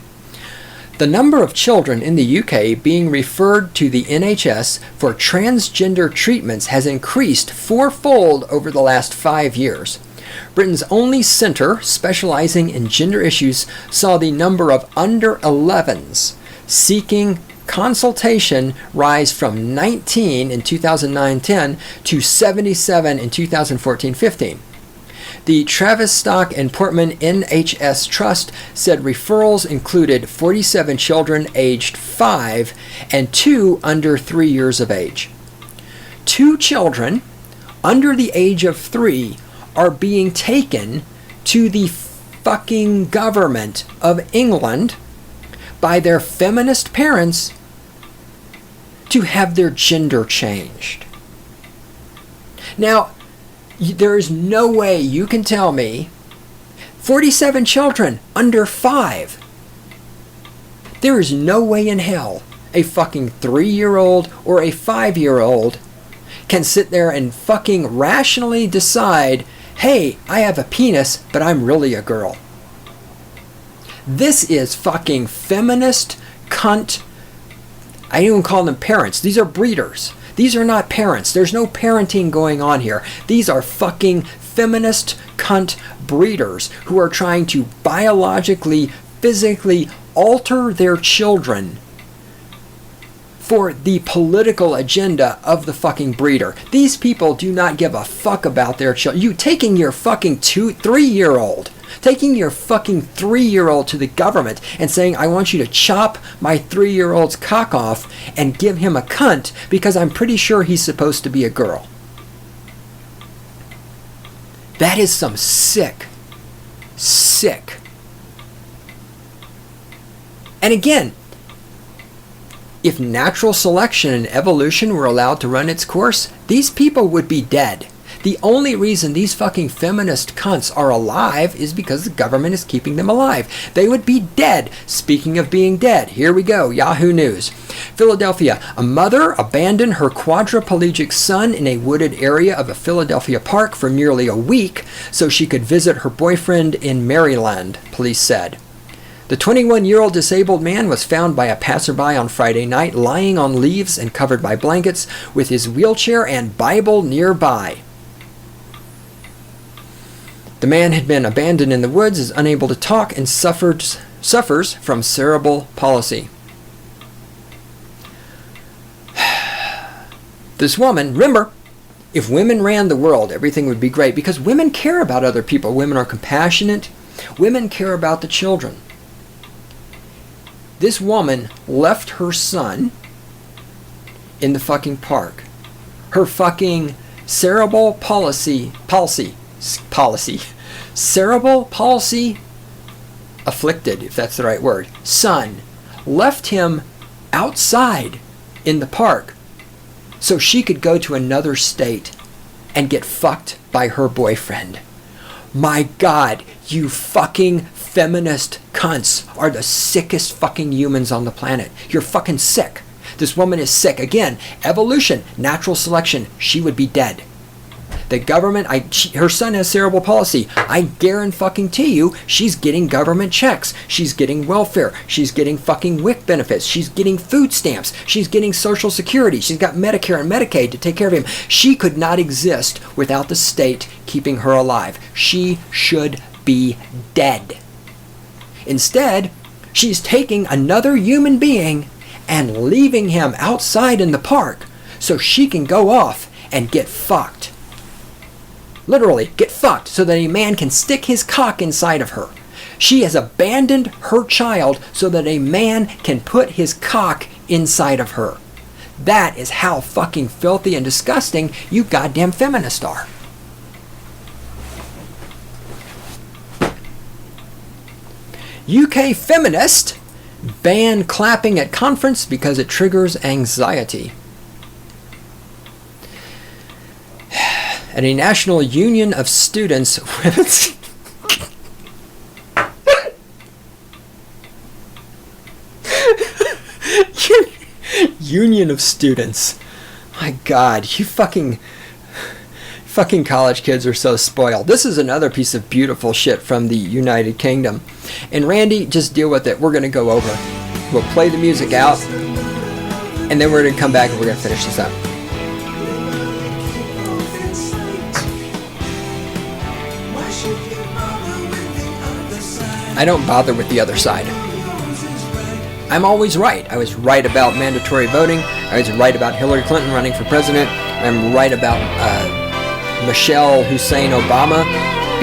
The number of children in the UK being referred to the NHS for transgender treatments has increased fourfold over the last 5 years. Britain's only centre specialising in gender issues saw the number of under 11s seeking consultation rise from 19 in 2009-10 to 77 in 2014-15. The Tavistock and Portman NHS Trust said referrals included 47 children aged 5 and 2 under 3 years of age. 2 children under the age of 3 are being taken to the fucking government of England by their feminist parents to have their gender changed. Now, there is no way you can tell me 47 children under 5. There is no way in hell a fucking 3-year-old or a 5-year-old can sit there and fucking rationally decide, hey, I have a penis, but I'm really a girl. This is fucking feminist cunt. I don't even call them parents. These are breeders. These are not parents. There's no parenting going on here. These are fucking feminist cunt breeders who are trying to biologically, physically alter their children for the political agenda of the fucking breeder. These people do not give a fuck about their children. You taking your fucking 3-year-old, taking your fucking 3-year-old to the government and saying, I want you to chop my 3-year-old's cock off and give him a cunt because I'm pretty sure he's supposed to be a girl. That is some sick. And again, if natural selection and evolution were allowed to run its course, these people would be dead. The only reason these fucking feminist cunts are alive is because the government is keeping them alive. They would be dead. Speaking of being dead, here we go, Yahoo News. Philadelphia, a mother abandoned her quadriplegic son in a wooded area of a Philadelphia park for nearly a week so she could visit her boyfriend in Maryland, police said. The 21-year-old disabled man was found by a passerby on Friday night lying on leaves and covered by blankets with his wheelchair and Bible nearby. The man had been abandoned in the woods, is unable to talk, and suffers from cerebral palsy. This woman, remember, if women ran the world, everything would be great because women care about other people. Women are compassionate. Women care about the children. This woman left her son in the fucking park. Her fucking cerebral palsy afflicted, if that's the right word, son left him outside in the park so she could go to another state and get fucked by her boyfriend. My God, you fucking feminist cunts are the sickest fucking humans on the planet. You're fucking sick. This woman is sick. Again, evolution, natural selection, she would be dead. The government, her son has cerebral palsy. I guarantee you, she's getting government checks. She's getting welfare. She's getting fucking WIC benefits. She's getting food stamps. She's getting Social Security. She's got Medicare and Medicaid to take care of him. She could not exist without the state keeping her alive. She should be dead. Instead, she's taking another human being and leaving him outside in the park so she can go off and get fucked. Literally, get fucked so that a man can stick his cock inside of her. She has abandoned her child so that a man can put his cock inside of her. That is how fucking filthy and disgusting you goddamn feminists are. UK feminist ban clapping at conference because it triggers anxiety. At a National Union of Students Union of Students. My God, you fucking college kids are so spoiled. This is another piece of beautiful shit from the United Kingdom. And Randy, just deal with it. We're going to go over. We'll play the music out, and then we're going to come back and we're going to finish this up. I don't bother with the other side. I'm always right. I was right about mandatory voting. I was right about Hillary Clinton running for president. I'm right about Hussain Obama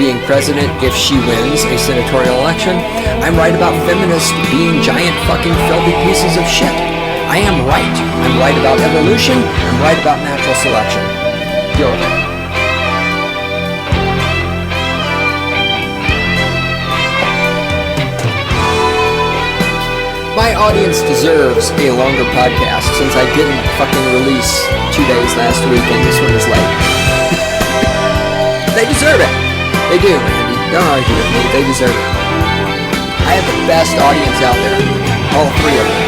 being president if she wins a senatorial election. I'm right about feminists being giant fucking filthy pieces of shit. I am right. I'm right about evolution. I'm right about natural selection. Deal with it. My audience deserves a longer podcast since I didn't fucking release 2 days last week and this one is late. They deserve it. They do, Randy. Don't argue with me. They deserve it. I have the best audience out there. All three of them.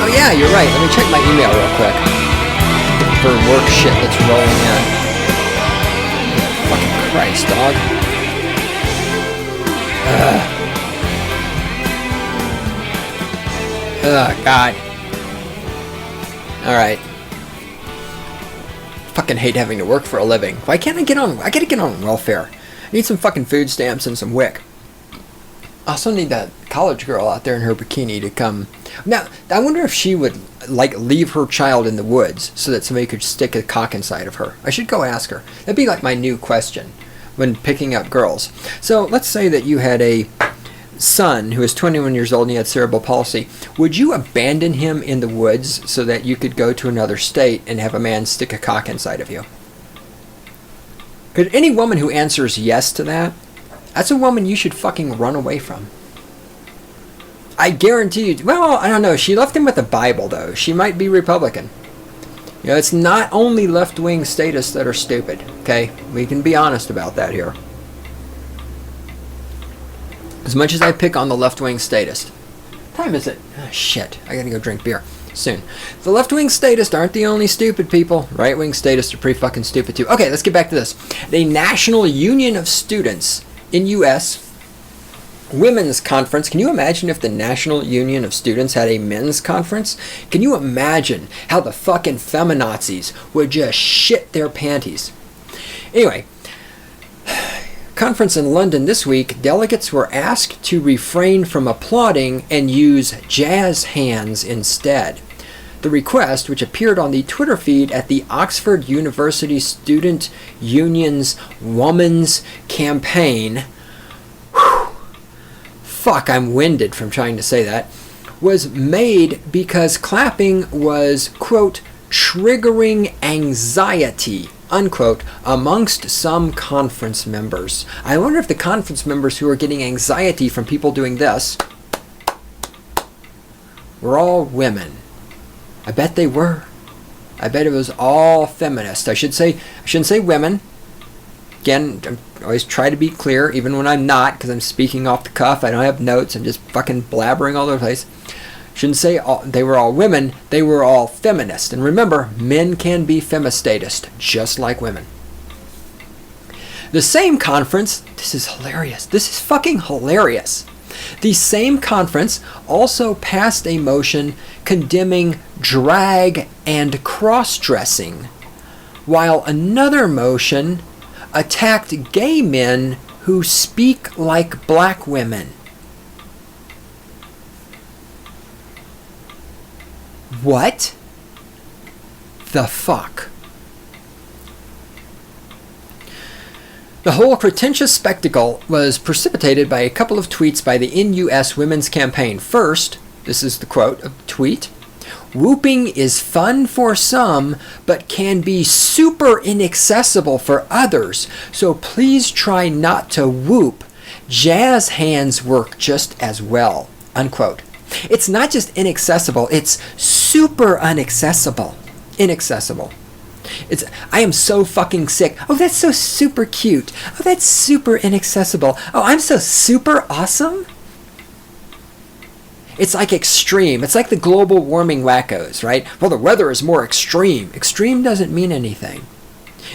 Yeah, you're right. Let me check my email real quick for work shit that's rolling in. Fucking Christ, dog. God. Alright. Fucking hate having to work for a living. Why can't I get on? I gotta get on welfare. I need some fucking food stamps and some WIC. I also need that college girl out there in her bikini to come. Now, I wonder if she would, like, leave her child in the woods so that somebody could stick a cock inside of her. I should go ask her. That'd be like my new question when picking up girls. So, let's say that you had a son, who is 21 years old and he had cerebral palsy, would you abandon him in the woods so that you could go to another state and have a man stick a cock inside of you? Could any woman who answers yes to that, that's a woman you should fucking run away from. I guarantee you. Well, I don't know. She left him with the Bible, though. She might be Republican. You know, it's not only left-wing statists that are stupid, okay? We can be honest about that here. As much as I pick on the left-wing statist. What time is it? Oh, shit. I gotta go drink beer soon. The left-wing statists aren't the only stupid people. Right-wing statists are pretty fucking stupid, too. Okay, let's get back to this. The National Union of Students in U.S. Women's Conference. Can you imagine if the National Union of Students had a men's conference? Can you imagine how the fucking feminazis would just shit their panties? Anyway, conference in London this week, delegates were asked to refrain from applauding and use jazz hands instead. The request, which appeared on the Twitter feed at the Oxford University Student Union's Women's Campaign, fuck, I'm winded from trying to say that, was made because clapping was, quote, triggering anxiety, unquote, amongst some conference members. I wonder if the conference members who are getting anxiety from people doing this were all women. I bet they were. I bet it was all feminist. I shouldn't say women. Again, I always try to be clear, even when I'm not, because I'm speaking off the cuff. I don't have notes. I'm just fucking blabbering all over the place. Shouldn't say they were all women. They were all feminist. And remember, men can be femistatist, just like women. The same conference, this is hilarious. This is fucking hilarious. The same conference also passed a motion condemning drag and cross-dressing, while another motion attacked gay men who speak like black women. What the fuck? The whole pretentious spectacle was precipitated by a couple of tweets by the NUS Women's Campaign. First, this is the quote of the tweet: "Whooping is fun for some, but can be super inaccessible for others, so please try not to whoop. Jazz hands work just as well," unquote. It's not just inaccessible, it's super inaccessible. I am so fucking sick. Oh, that's so super cute. Oh, that's super inaccessible. Oh, I'm so super awesome. It's like extreme. It's like the global warming wackos, right? Well, the weather is more extreme. Extreme doesn't mean anything.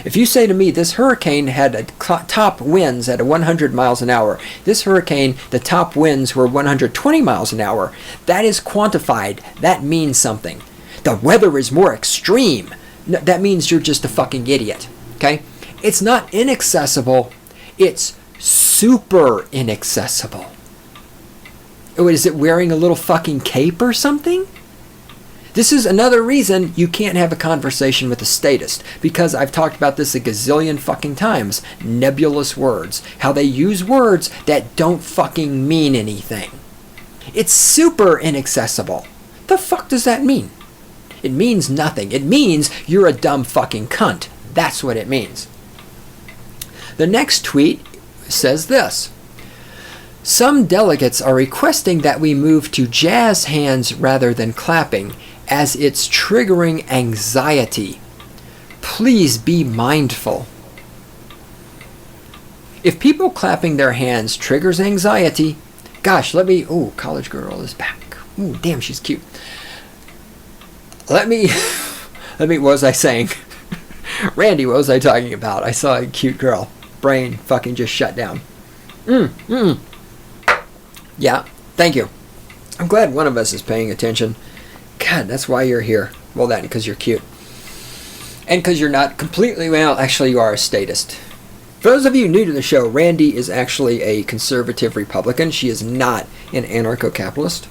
If you say to me, this hurricane had a top winds at 100 miles an hour, this hurricane, the top winds were 120 miles an hour, that is quantified. That means something. The weather is more extreme. No, that means you're just a fucking idiot, okay? It's not inaccessible. It's super inaccessible. Oh, is it wearing a little fucking cape or something? This is another reason you can't have a conversation with a statist, because I've talked about this a gazillion fucking times. Nebulous words. How they use words that don't fucking mean anything. It's super inaccessible. The fuck does that mean? It means nothing. It means you're a dumb fucking cunt. That's what it means. The next tweet says this: "Some delegates are requesting that we move to jazz hands rather than clapping, as it's triggering anxiety. Please be mindful." If people clapping their hands triggers anxiety, gosh, ooh, college girl is back. Ooh, damn, she's cute. Let me, what was I saying? Randy, what was I talking about? I saw a cute girl. Brain fucking just shut down. Yeah, thank you. I'm glad one of us is paying attention. God, that's why you're here. Well, that and because you're cute. And because you're not completely, well, actually you are a statist. For those of you new to the show, Randy is actually a conservative Republican. She is not an anarcho-capitalist.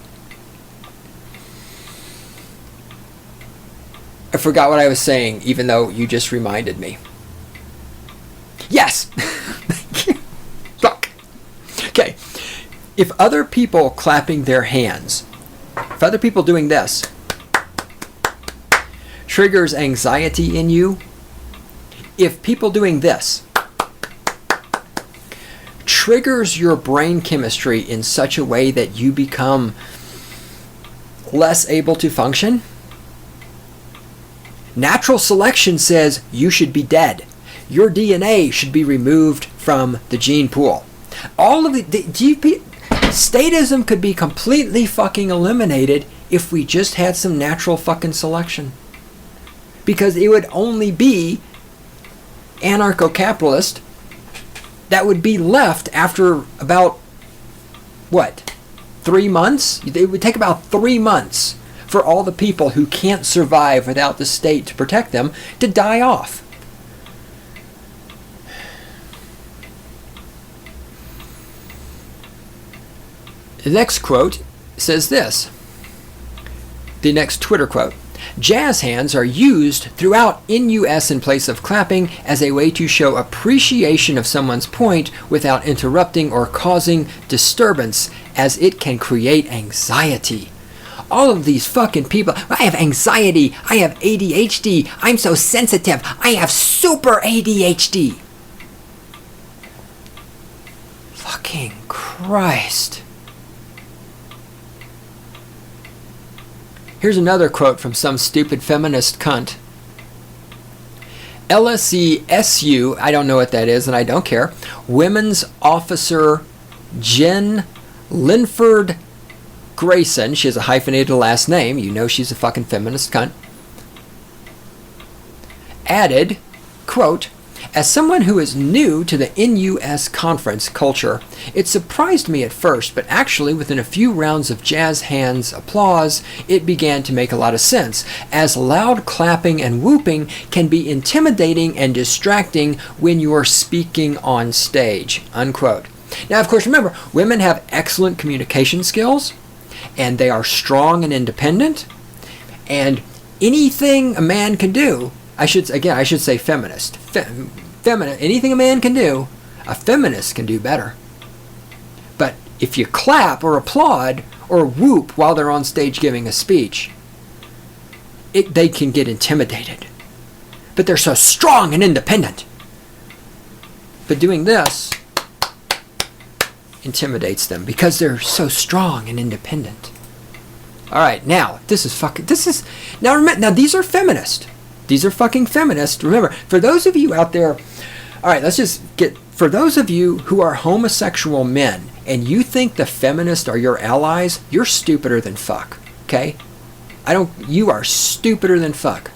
I forgot what I was saying, even though you just reminded me. Yes! Thank you. Fuck. Okay. If other people clapping their hands, if other people doing this, triggers anxiety in you, if people doing this triggers your brain chemistry in such a way that you become less able to function, natural selection says you should be dead. Your DNA should be removed from the gene pool. All of the statism could be completely fucking eliminated if we just had some natural fucking selection. Because it would only be anarcho-capitalist that would be left after about, 3 months? It would take about 3 months for all the people who can't survive without the state to protect them to die off. The next quote says this. The next Twitter quote. Jazz hands are used throughout in US in place of clapping as a way to show appreciation of someone's point without interrupting or causing disturbance, as it can create anxiety. All of these fucking people, I have anxiety, I have ADHD, I'm so sensitive, I have super ADHD. Fucking Christ. Here's another quote from some stupid feminist cunt. LSESU, I don't know what that is and I don't care. Women's Officer Jen Linford Grayson, she has a hyphenated last name, you know she's a fucking feminist cunt, added, quote, as someone who is new to the NUS conference culture, it surprised me at first, but actually within a few rounds of jazz hands applause, it began to make a lot of sense, as loud clapping and whooping can be intimidating and distracting when you are speaking on stage, unquote. Now, of course, remember, women have excellent communication skills, and they are strong and independent, and anything a man can do, I should say feminist. Anything a man can do, a feminist can do better. But if you clap or applaud or whoop while they're on stage giving a speech, they can get intimidated. But they're so strong and independent. But doing this intimidates them because they're so strong and independent. All right, now now these are feminist. These are fucking feminists. Remember, for those of you out there, all right, for those of you who are homosexual men and you think the feminists are your allies, you're stupider than fuck, okay? You are stupider than fuck.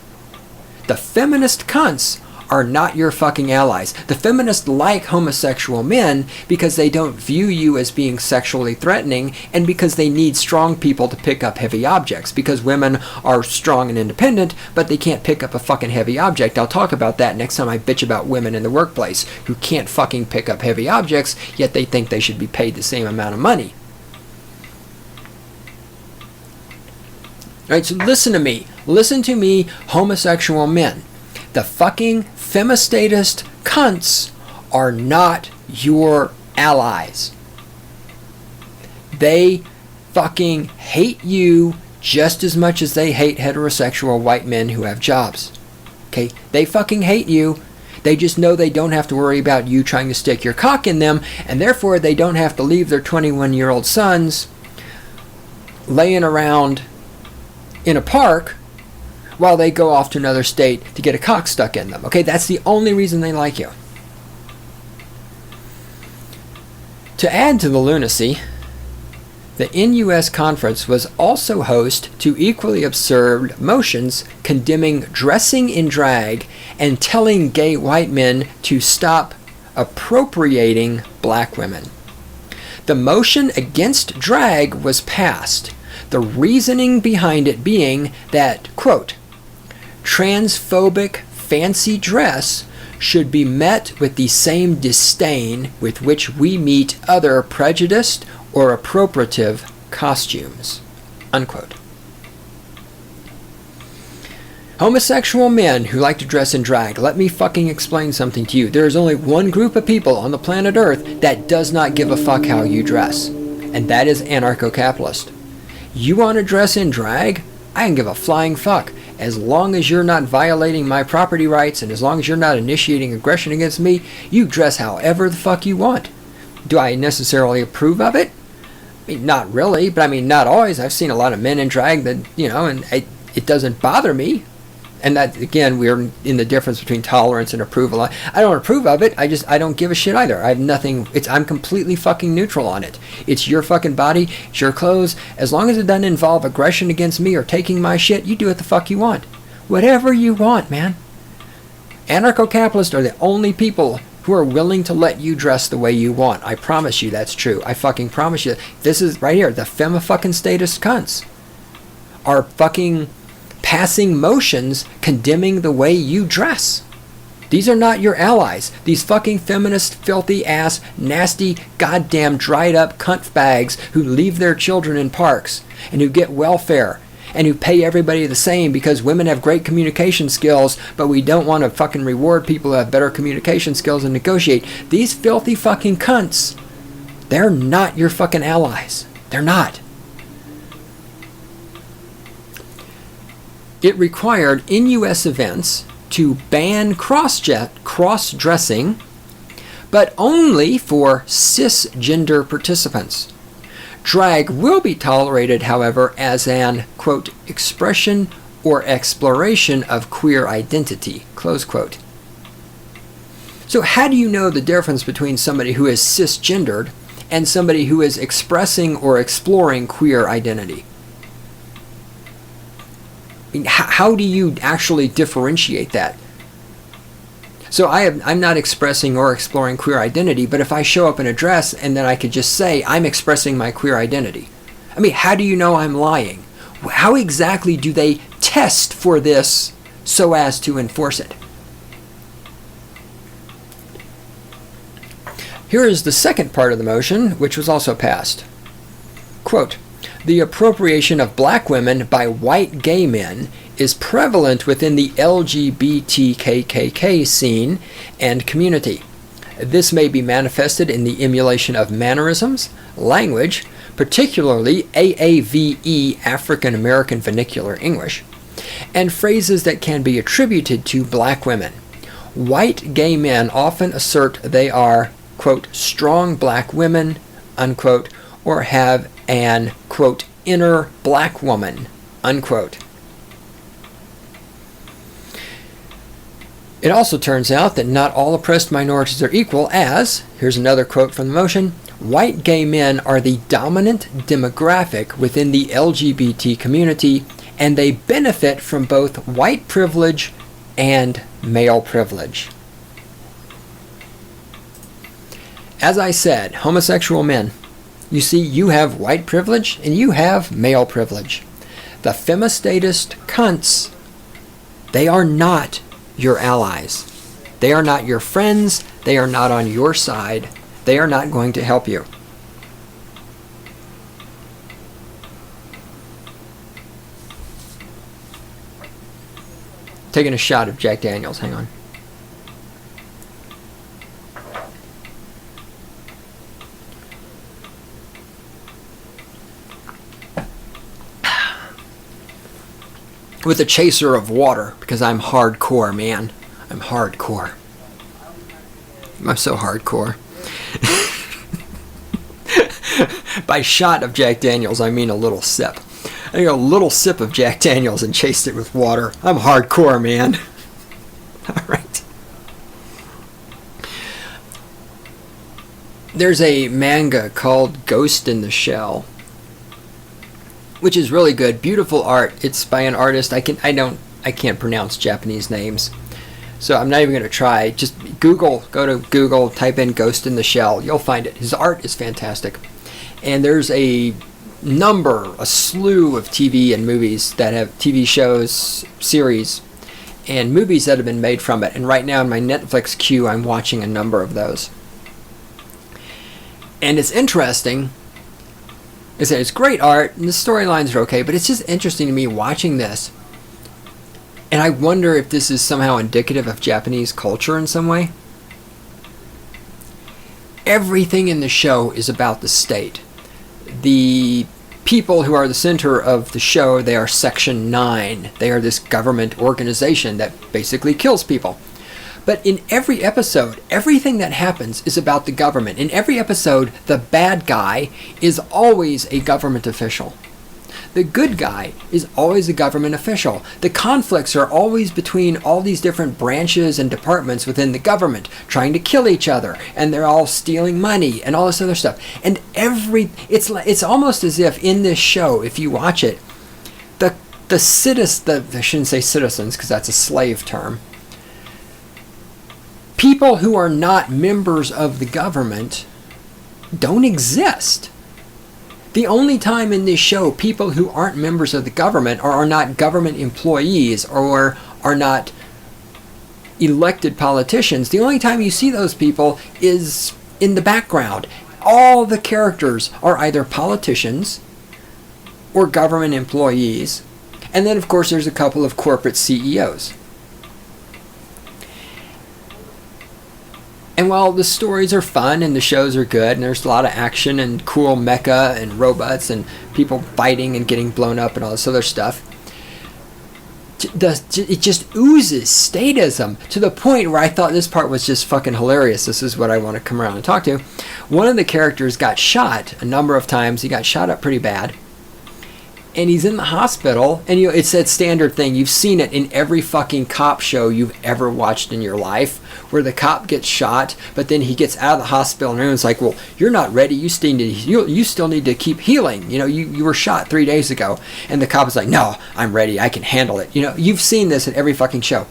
The feminist cunts are not your fucking allies. The feminists like homosexual men because they don't view you as being sexually threatening and because they need strong people to pick up heavy objects, because women are strong and independent, but they can't pick up a fucking heavy object. I'll talk about that next time I bitch about women in the workplace who can't fucking pick up heavy objects, yet they think they should be paid the same amount of money. All right, so listen to me, homosexual men. The fucking femistatist cunts are not your allies. They fucking hate you just as much as they hate heterosexual white men who have jobs. Okay? They fucking hate you. They just know they don't have to worry about you trying to stick your cock in them, and therefore they don't have to leave their 21-year-old sons laying around in a park while they go off to another state to get a cock stuck in them. Okay, that's the only reason they like you. To add to the lunacy, the NUS conference was also host to equally absurd motions condemning dressing in drag and telling gay white men to stop appropriating black women. The motion against drag was passed, the reasoning behind it being that, quote, transphobic fancy dress should be met with the same disdain with which we meet other prejudiced or appropriative costumes, unquote. Homosexual men who like to dress in drag, let me fucking explain something to you. There is only one group of people on the planet Earth that does not give a fuck how you dress, and that is anarcho-capitalist. You want to dress in drag? I can give a flying fuck. As long as you're not violating my property rights and as long as you're not initiating aggression against me, you dress however the fuck you want. Do I necessarily approve of it? I mean, not really, but I mean, not always. I've seen a lot of men in drag that, and it doesn't bother me. And that, again, we're in the difference between tolerance and approval. I don't approve of it. I don't give a shit either. I have nothing. I'm completely fucking neutral on it. It's your fucking body. It's your clothes. As long as it doesn't involve aggression against me or taking my shit, you do what the fuck you want. Whatever you want, man. Anarcho-capitalists are the only people who are willing to let you dress the way you want. I promise you that's true. I fucking promise you. This is right here. The fema-fucking-statist cunts are fucking passing motions condemning the way you dress. These are not your allies. These fucking feminist, filthy ass, nasty, goddamn dried up cunt bags who leave their children in parks and who get welfare and who pay everybody the same because women have great communication skills, but we don't want to fucking reward people who have better communication skills and negotiate. These filthy fucking cunts, they're not your fucking allies. They're not. It required in U.S. events to ban cross-dressing, but only for cisgender participants. Drag will be tolerated, however, as an, quote, expression or exploration of queer identity, close quote. So how do you know the difference between somebody who is cisgendered and somebody who is expressing or exploring queer identity? How do you actually differentiate that? So I'm not expressing or exploring queer identity, but if I show up in a dress and then I could just say I'm expressing my queer identity. I mean, how do you know I'm lying? How exactly do they test for this so as to enforce it? Here is the second part of the motion, which was also passed. Quote, the appropriation of black women by white gay men is prevalent within the LGBTKKK scene and community. This may be manifested in the emulation of mannerisms, language, particularly AAVE, African American Vernacular English, and phrases that can be attributed to black women. White gay men often assert they are, quote, strong black women, unquote, or have an, quote, inner black woman, unquote. It also turns out that not all oppressed minorities are equal as, here's another quote from the motion, white gay men are the dominant demographic within the LGBT community, and they benefit from both white privilege and male privilege. As I said, homosexual men, you see, you have white privilege and you have male privilege. The femistatist cunts, they are not your allies. They are not your friends. They are not on your side. They are not going to help you. Taking a shot of Jack Daniels. Hang on. With a chaser of water, because I'm hardcore, man. I'm hardcore. I'm so hardcore. By shot of Jack Daniels, I mean a little sip. I took a little sip of Jack Daniels and chased it with water. I'm hardcore, man. All right. There's a manga called Ghost in the Shell, which is really good, beautiful art. It's by an artist. I can't pronounce Japanese names, so I'm not even going to try. Just go to Google, type in Ghost in the Shell. You'll find it. His art is fantastic, and there's a slew of TV and movies that have TV shows, series, and movies that have been made from it. And right now in my Netflix queue, I'm watching a number of those, and it's interesting. I said it's great art and the storylines are okay, but it's just interesting to me watching this, and I wonder if this is somehow indicative of Japanese culture in some way. Everything in the show is about the state. the people who are the center of the show, they are Section 9. They are this government organization that basically kills people. But in every episode, everything that happens is about the government. In every episode, the bad guy is always a government official. The good guy is always a government official. The conflicts are always between all these different branches and departments within the government trying to kill each other, and they're all stealing money and all this other stuff. And it's almost as if in this show, if you watch it, I shouldn't say citizens because that's a slave term. People who are not members of the government don't exist. The only time in this show people who aren't members of the government or are not government employees or are not elected politicians, the only time you see those people is in the background. All the characters are either politicians or government employees. And then, of course, there's a couple of corporate CEOs. And while the stories are fun and the shows are good and there's a lot of action and cool mecha and robots and people fighting and getting blown up and all this other stuff, it just oozes statism to the point where I thought this part was just fucking hilarious. This is what I want to come around and talk to. One of the characters got shot a number of times. He got shot up pretty bad. And he's in the hospital, and it's that standard thing. You've seen it in every fucking cop show you've ever watched in your life, where the cop gets shot, but then he gets out of the hospital, and everyone's like, well, you're not ready. You still need to keep healing. You were shot 3 days ago. And the cop is like, no, I'm ready. I can handle it. You've seen this in every fucking show.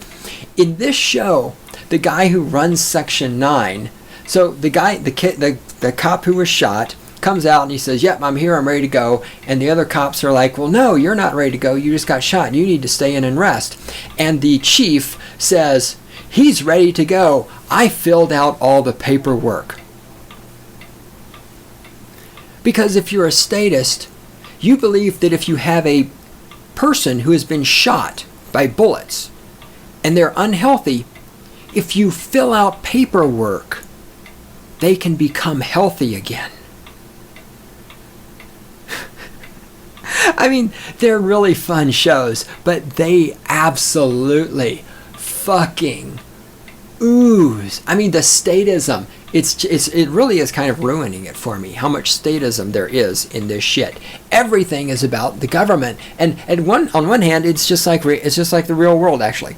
In this show, the guy who runs Section 9, so the guy, the cop who was shot, comes out and he says, yep, I'm here, I'm ready to go. And the other cops are like, well, no, you're not ready to go. You just got shot. You need to stay in and rest. And the chief says, he's ready to go. I filled out all the paperwork. Because if you're a statist, you believe that if you have a person who has been shot by bullets and they're unhealthy, if you fill out paperwork, they can become healthy again. I mean, they're really fun shows, but they absolutely fucking ooze. I mean, the statism, it really is kind of ruining it for me, how much statism there is in this shit. Everything is about the government, and on one hand, it's just like the real world, actually.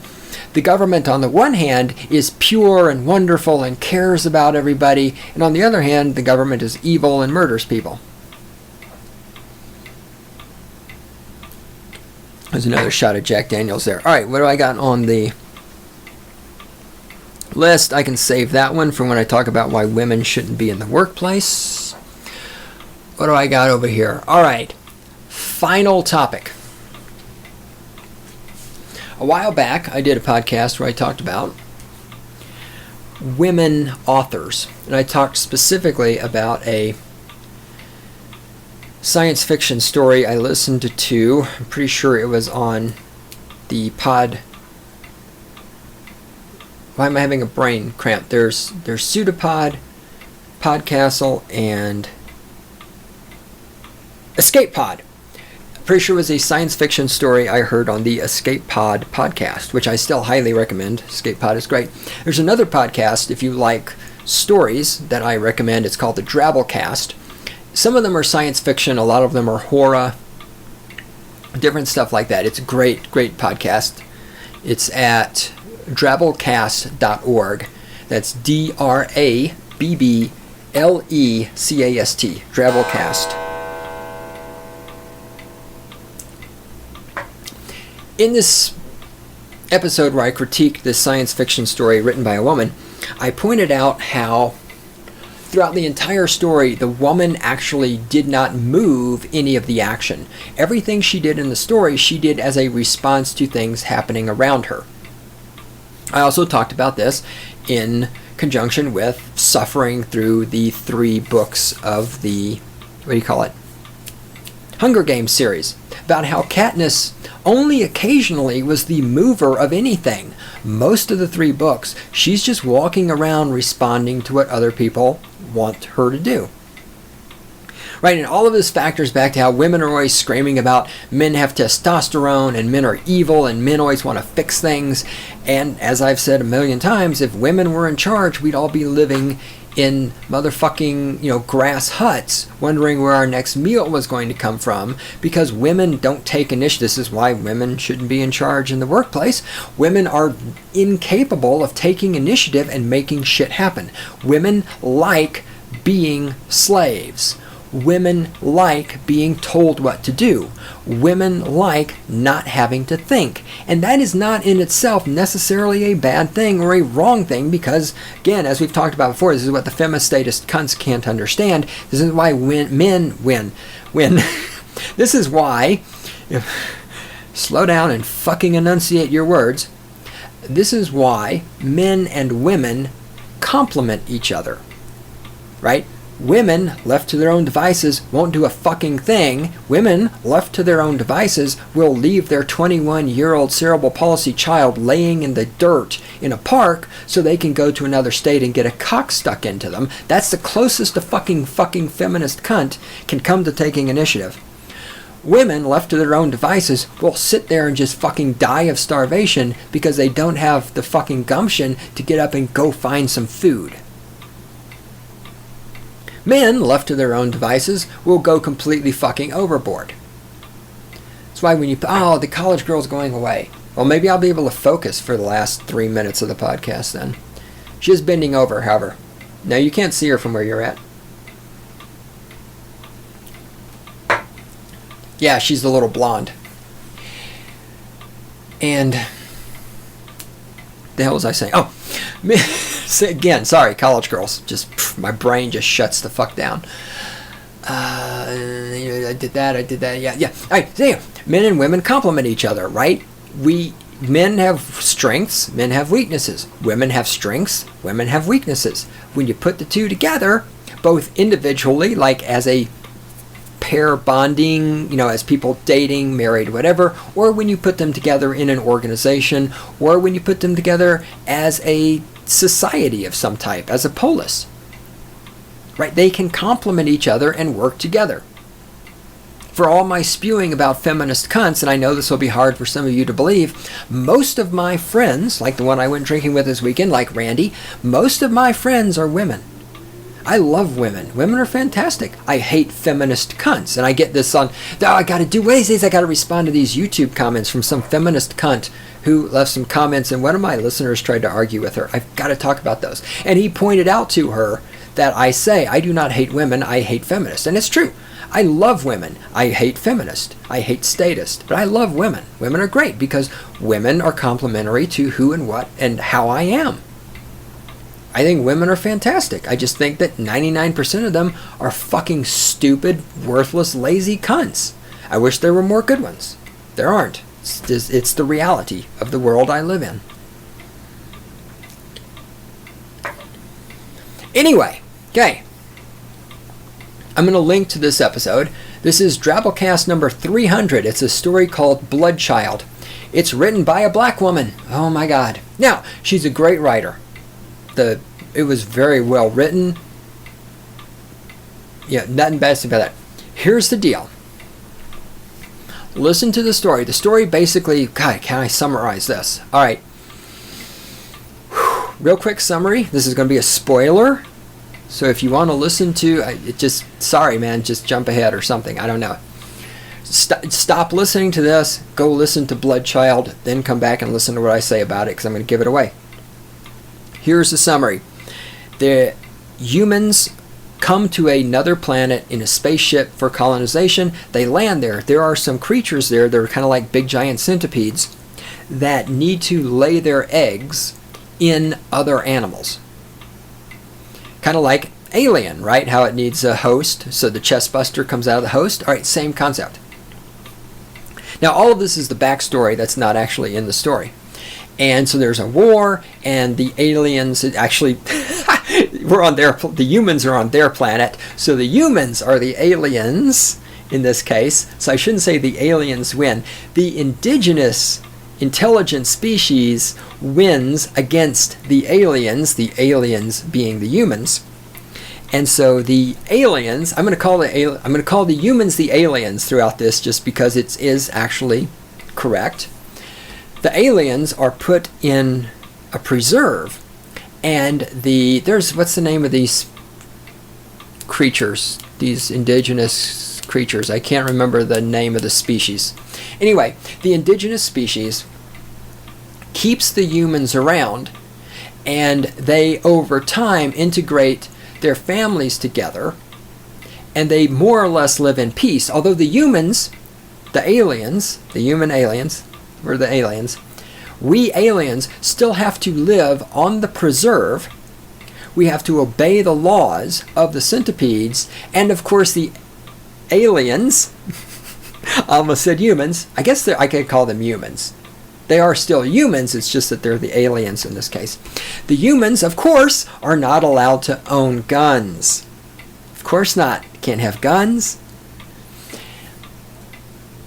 The government, on the one hand, is pure and wonderful and cares about everybody, and on the other hand, the government is evil and murders people. There's another shot of Jack Daniels there. All right, what do I got on the list? I can save that one for when I talk about why women shouldn't be in the workplace. What do I got over here? All right, final topic. A while back, I did a podcast where I talked about women authors, and I talked specifically about a science fiction story I listened to. I'm pretty sure it was on the pod. Why am I having a brain cramp? There's Pseudopod, Podcastle, and Escape Pod. Pretty sure it was a science fiction story I heard on the Escape Pod podcast, which I still highly recommend. Escape Pod is great. There's another podcast, if you like stories, that I recommend. It's called the Drabblecast. Some of them are science fiction, a lot of them are horror, different stuff like that. It's a great podcast. It's at drabblecast.org. That's DRABBLECAST, Drabblecast. In this episode where I critiqued this science fiction story written by a woman, I pointed out how throughout the entire story, the woman actually did not move any of the action. Everything she did in the story, she did as a response to things happening around her. I also talked about this in conjunction with suffering through the 3 books of the, Hunger Games series, about how Katniss only occasionally was the mover of anything. Most of the 3 books, she's just walking around responding to what other people want her to do. Right, and all of this factors back to how women are always screaming about men have testosterone and men are evil and men always want to fix things. And as I've said a million times, if women were in charge, we'd all be living in motherfucking, grass huts, wondering where our next meal was going to come from, because women don't take initiative. This is why women shouldn't be in charge in the workplace. Women are incapable of taking initiative and making shit happen. Women like being slaves. Women like being told what to do. Women like not having to think. And that is not in itself necessarily a bad thing or a wrong thing, because, again, as we've talked about before, this is what the feminist statist cunts can't understand. This is why men win. This is why, slow down and fucking enunciate your words. This is why men and women complement each other. Right? Women left to their own devices won't do a fucking thing. Women left to their own devices will leave their 21-year-old cerebral palsy child laying in the dirt in a park so they can go to another state and get a cock stuck into them. That's the closest a fucking feminist cunt can come to taking initiative. Women left to their own devices will sit there and just fucking die of starvation because they don't have the fucking gumption to get up and go find some food. Men, left to their own devices, will go completely fucking overboard. That's why when the college girl's going away. Well, maybe I'll be able to focus for the last 3 minutes of the podcast then. She is bending over, however. Now, you can't see her from where you're at. Yeah, she's the little blonde. And the hell was I saying? Oh, again, sorry, college girls. My brain just shuts the fuck down. I did that, yeah. All right, so men and women complement each other, right? Men have strengths, men have weaknesses. Women have strengths, women have weaknesses. When you put the two together, both individually, like as a pair bonding, as people dating, married, whatever, or when you put them together in an organization, or when you put them together as a society of some type, as a polis. Right? They can complement each other and work together. For all my spewing about feminist cunts, and I know this will be hard for some of you to believe, most of my friends, like the one I went drinking with this weekend, like Randy, most of my friends are women. I love women. Women are fantastic. I hate feminist cunts. And I get this on, I got to do Wednesdays. I got to respond to these YouTube comments from some feminist cunt who left some comments, and one of my listeners tried to argue with her. I've got to talk about those. And he pointed out to her that I say, I do not hate women, I hate feminists. And it's true. I love women. I hate feminists. I hate statists. But I love women. Women are great because women are complementary to who and what and how I am. I think women are fantastic. I just think that 99% of them are fucking stupid, worthless, lazy cunts. I wish there were more good ones. There aren't. It's the reality of the world I live in. Anyway, okay. I'm going to link to this episode. This is Drabblecast number 300. It's a story called Bloodchild. It's written by a black woman. Oh my God. Now, she's a great writer. It was very well written. Yeah, nothing bad about that. Here's the deal. Listen to the story. The story basically, God, can I summarize this? All right. Real quick summary. This is going to be a spoiler. So if you want to listen to, sorry man, just jump ahead or something. I don't know. Stop listening to this. Go listen to Bloodchild. Then come back and listen to what I say about it because I'm going to give it away. Here's the summary. The humans come to another planet in a spaceship for colonization. They land there. There are some creatures there that are kind of like big giant centipedes that need to lay their eggs in other animals. Kind of like Alien, right? How it needs a host, so the chest buster comes out of the host. All right, same concept. Now, all of this is the backstory that's not actually in the story. And so there's a war, and the aliens actually the humans are on their planet, so the humans are the aliens in this case. So I shouldn't say the aliens win. The indigenous intelligent species wins against the aliens being the humans. And so the aliens, I'm going to call the humans the aliens throughout this, just because it is actually correct. The aliens are put in a preserve, and what's the name of these creatures, these indigenous creatures? I can't remember the name of the species. Anyway, the indigenous species keeps the humans around, and they over time integrate their families together, and they more or less live in peace. Although the humans, the aliens, the human aliens, we're the aliens, we aliens still have to live on the preserve. We have to obey the laws of the centipedes, and of course the aliens, I almost said humans, I guess I could call them humans. They are still humans, it's just that they're the aliens in this case. The humans, of course, are not allowed to own guns. Of course not. Can't have guns.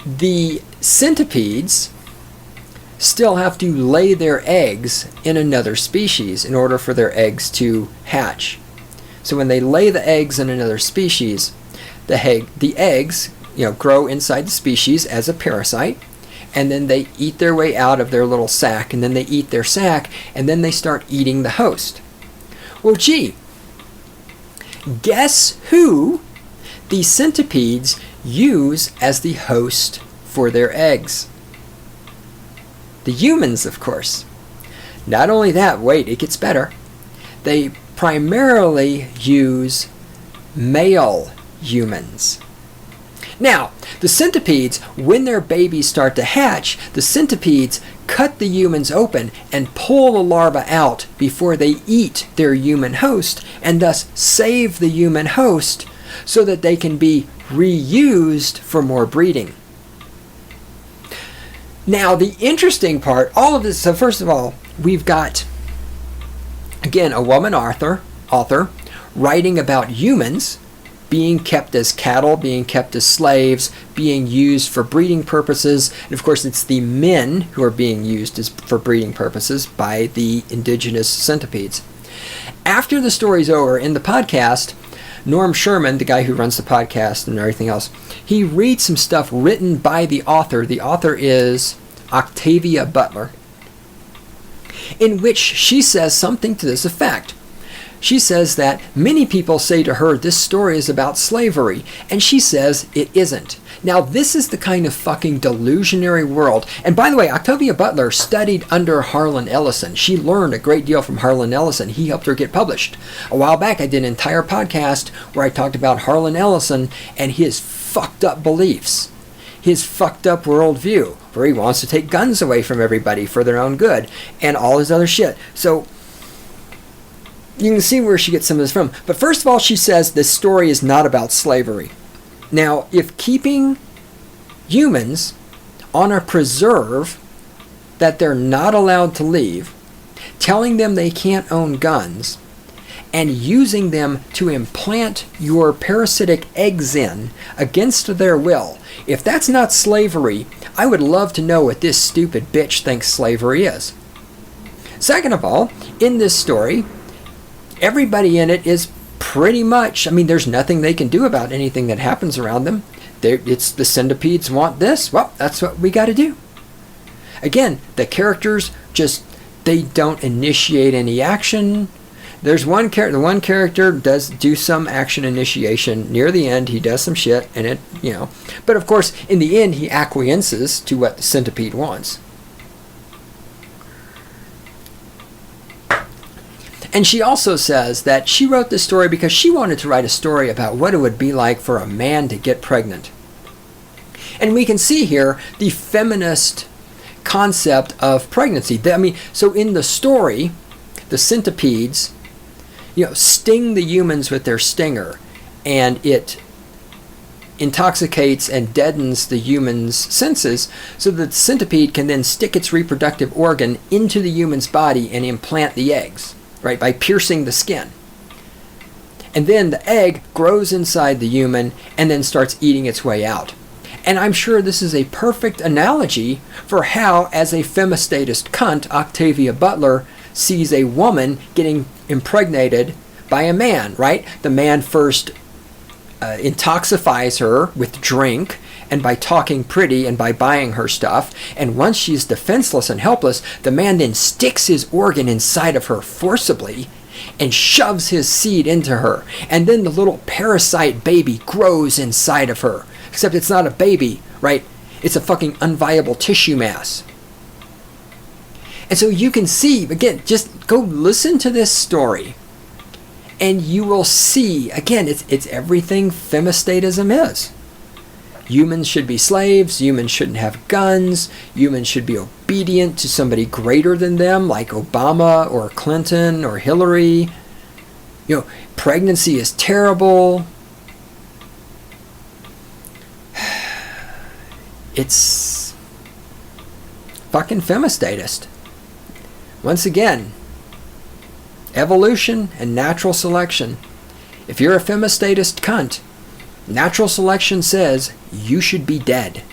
The centipedes still have to lay their eggs in another species in order for their eggs to hatch. So when they lay the eggs in another species, the eggs, grow inside the species as a parasite, and then they eat their way out of their little sac, and then they eat their sac, and then they start eating the host. Well, gee, guess who the centipedes use as the host for their eggs? The humans, of course. Not only that, wait, it gets better. They primarily use male humans. Now, the centipedes, when their babies start to hatch, the centipedes cut the humans open and pull the larvae out before they eat their human host, and thus save the human host so that they can be reused for more breeding. Now, the interesting part, all of this, so first of all, we've got, again, a woman author writing about humans being kept as cattle, being kept as slaves, being used for breeding purposes. And of course, it's the men who are being used for breeding purposes by the indigenous centipedes. After the story's over, in the podcast, Norm Sherman, the guy who runs the podcast and everything else, he reads some stuff written by the author. The author is Octavia Butler, in which she says something to this effect. She says that many people say to her, this story is about slavery, and she says it isn't. Now, this is the kind of fucking delusionary world. And by the way, Octavia Butler studied under Harlan Ellison. She learned a great deal from Harlan Ellison. He helped her get published. A while back, I did an entire podcast where I talked about Harlan Ellison and his fucked up beliefs, his fucked up worldview, where he wants to take guns away from everybody for their own good, and all his other shit. So you can see where she gets some of this from. But first of all, she says this story is not about slavery. Now, if keeping humans on a preserve that they're not allowed to leave, telling them they can't own guns, and using them to implant your parasitic eggs in against their will, if that's not slavery, I would love to know what this stupid bitch thinks slavery is. Second of all, in this story, everybody in it is pretty much, there's nothing they can do about anything that happens around them. It's the centipedes want this, well, that's what we got to do. Again, the characters they don't initiate any action. There's one character, the one character does do some action initiation near the end. He does some shit, and but of course, in the end, he acquiesces to what the centipede wants. And she also says that she wrote this story because she wanted to write a story about what it would be like for a man to get pregnant. And we can see here the feminist concept of pregnancy. So in the story, the centipedes, sting the humans with their stinger, and it intoxicates and deadens the human's senses so that the centipede can then stick its reproductive organ into the human's body and implant the eggs. Right, by piercing the skin. And then the egg grows inside the human and then starts eating its way out. And I'm sure this is a perfect analogy for how, as a femistatist cunt, Octavia Butler sees a woman getting impregnated by a man, right? The man first intoxifies her with drink and by talking pretty and by buying her stuff. And once she's defenseless and helpless, the man then sticks his organ inside of her forcibly and shoves his seed into her. And then the little parasite baby grows inside of her. Except it's not a baby, right? It's a fucking unviable tissue mass. And so you can see, again, just go listen to this story. And you will see, again, it's everything femistatism is. Humans should be slaves. Humans shouldn't have guns. Humans should be obedient to somebody greater than them, like Obama or Clinton or Hillary. You know, pregnancy is terrible. It's fucking femistatist. Once again, evolution and natural selection. If you're a femistatist cunt, natural selection says you should be dead.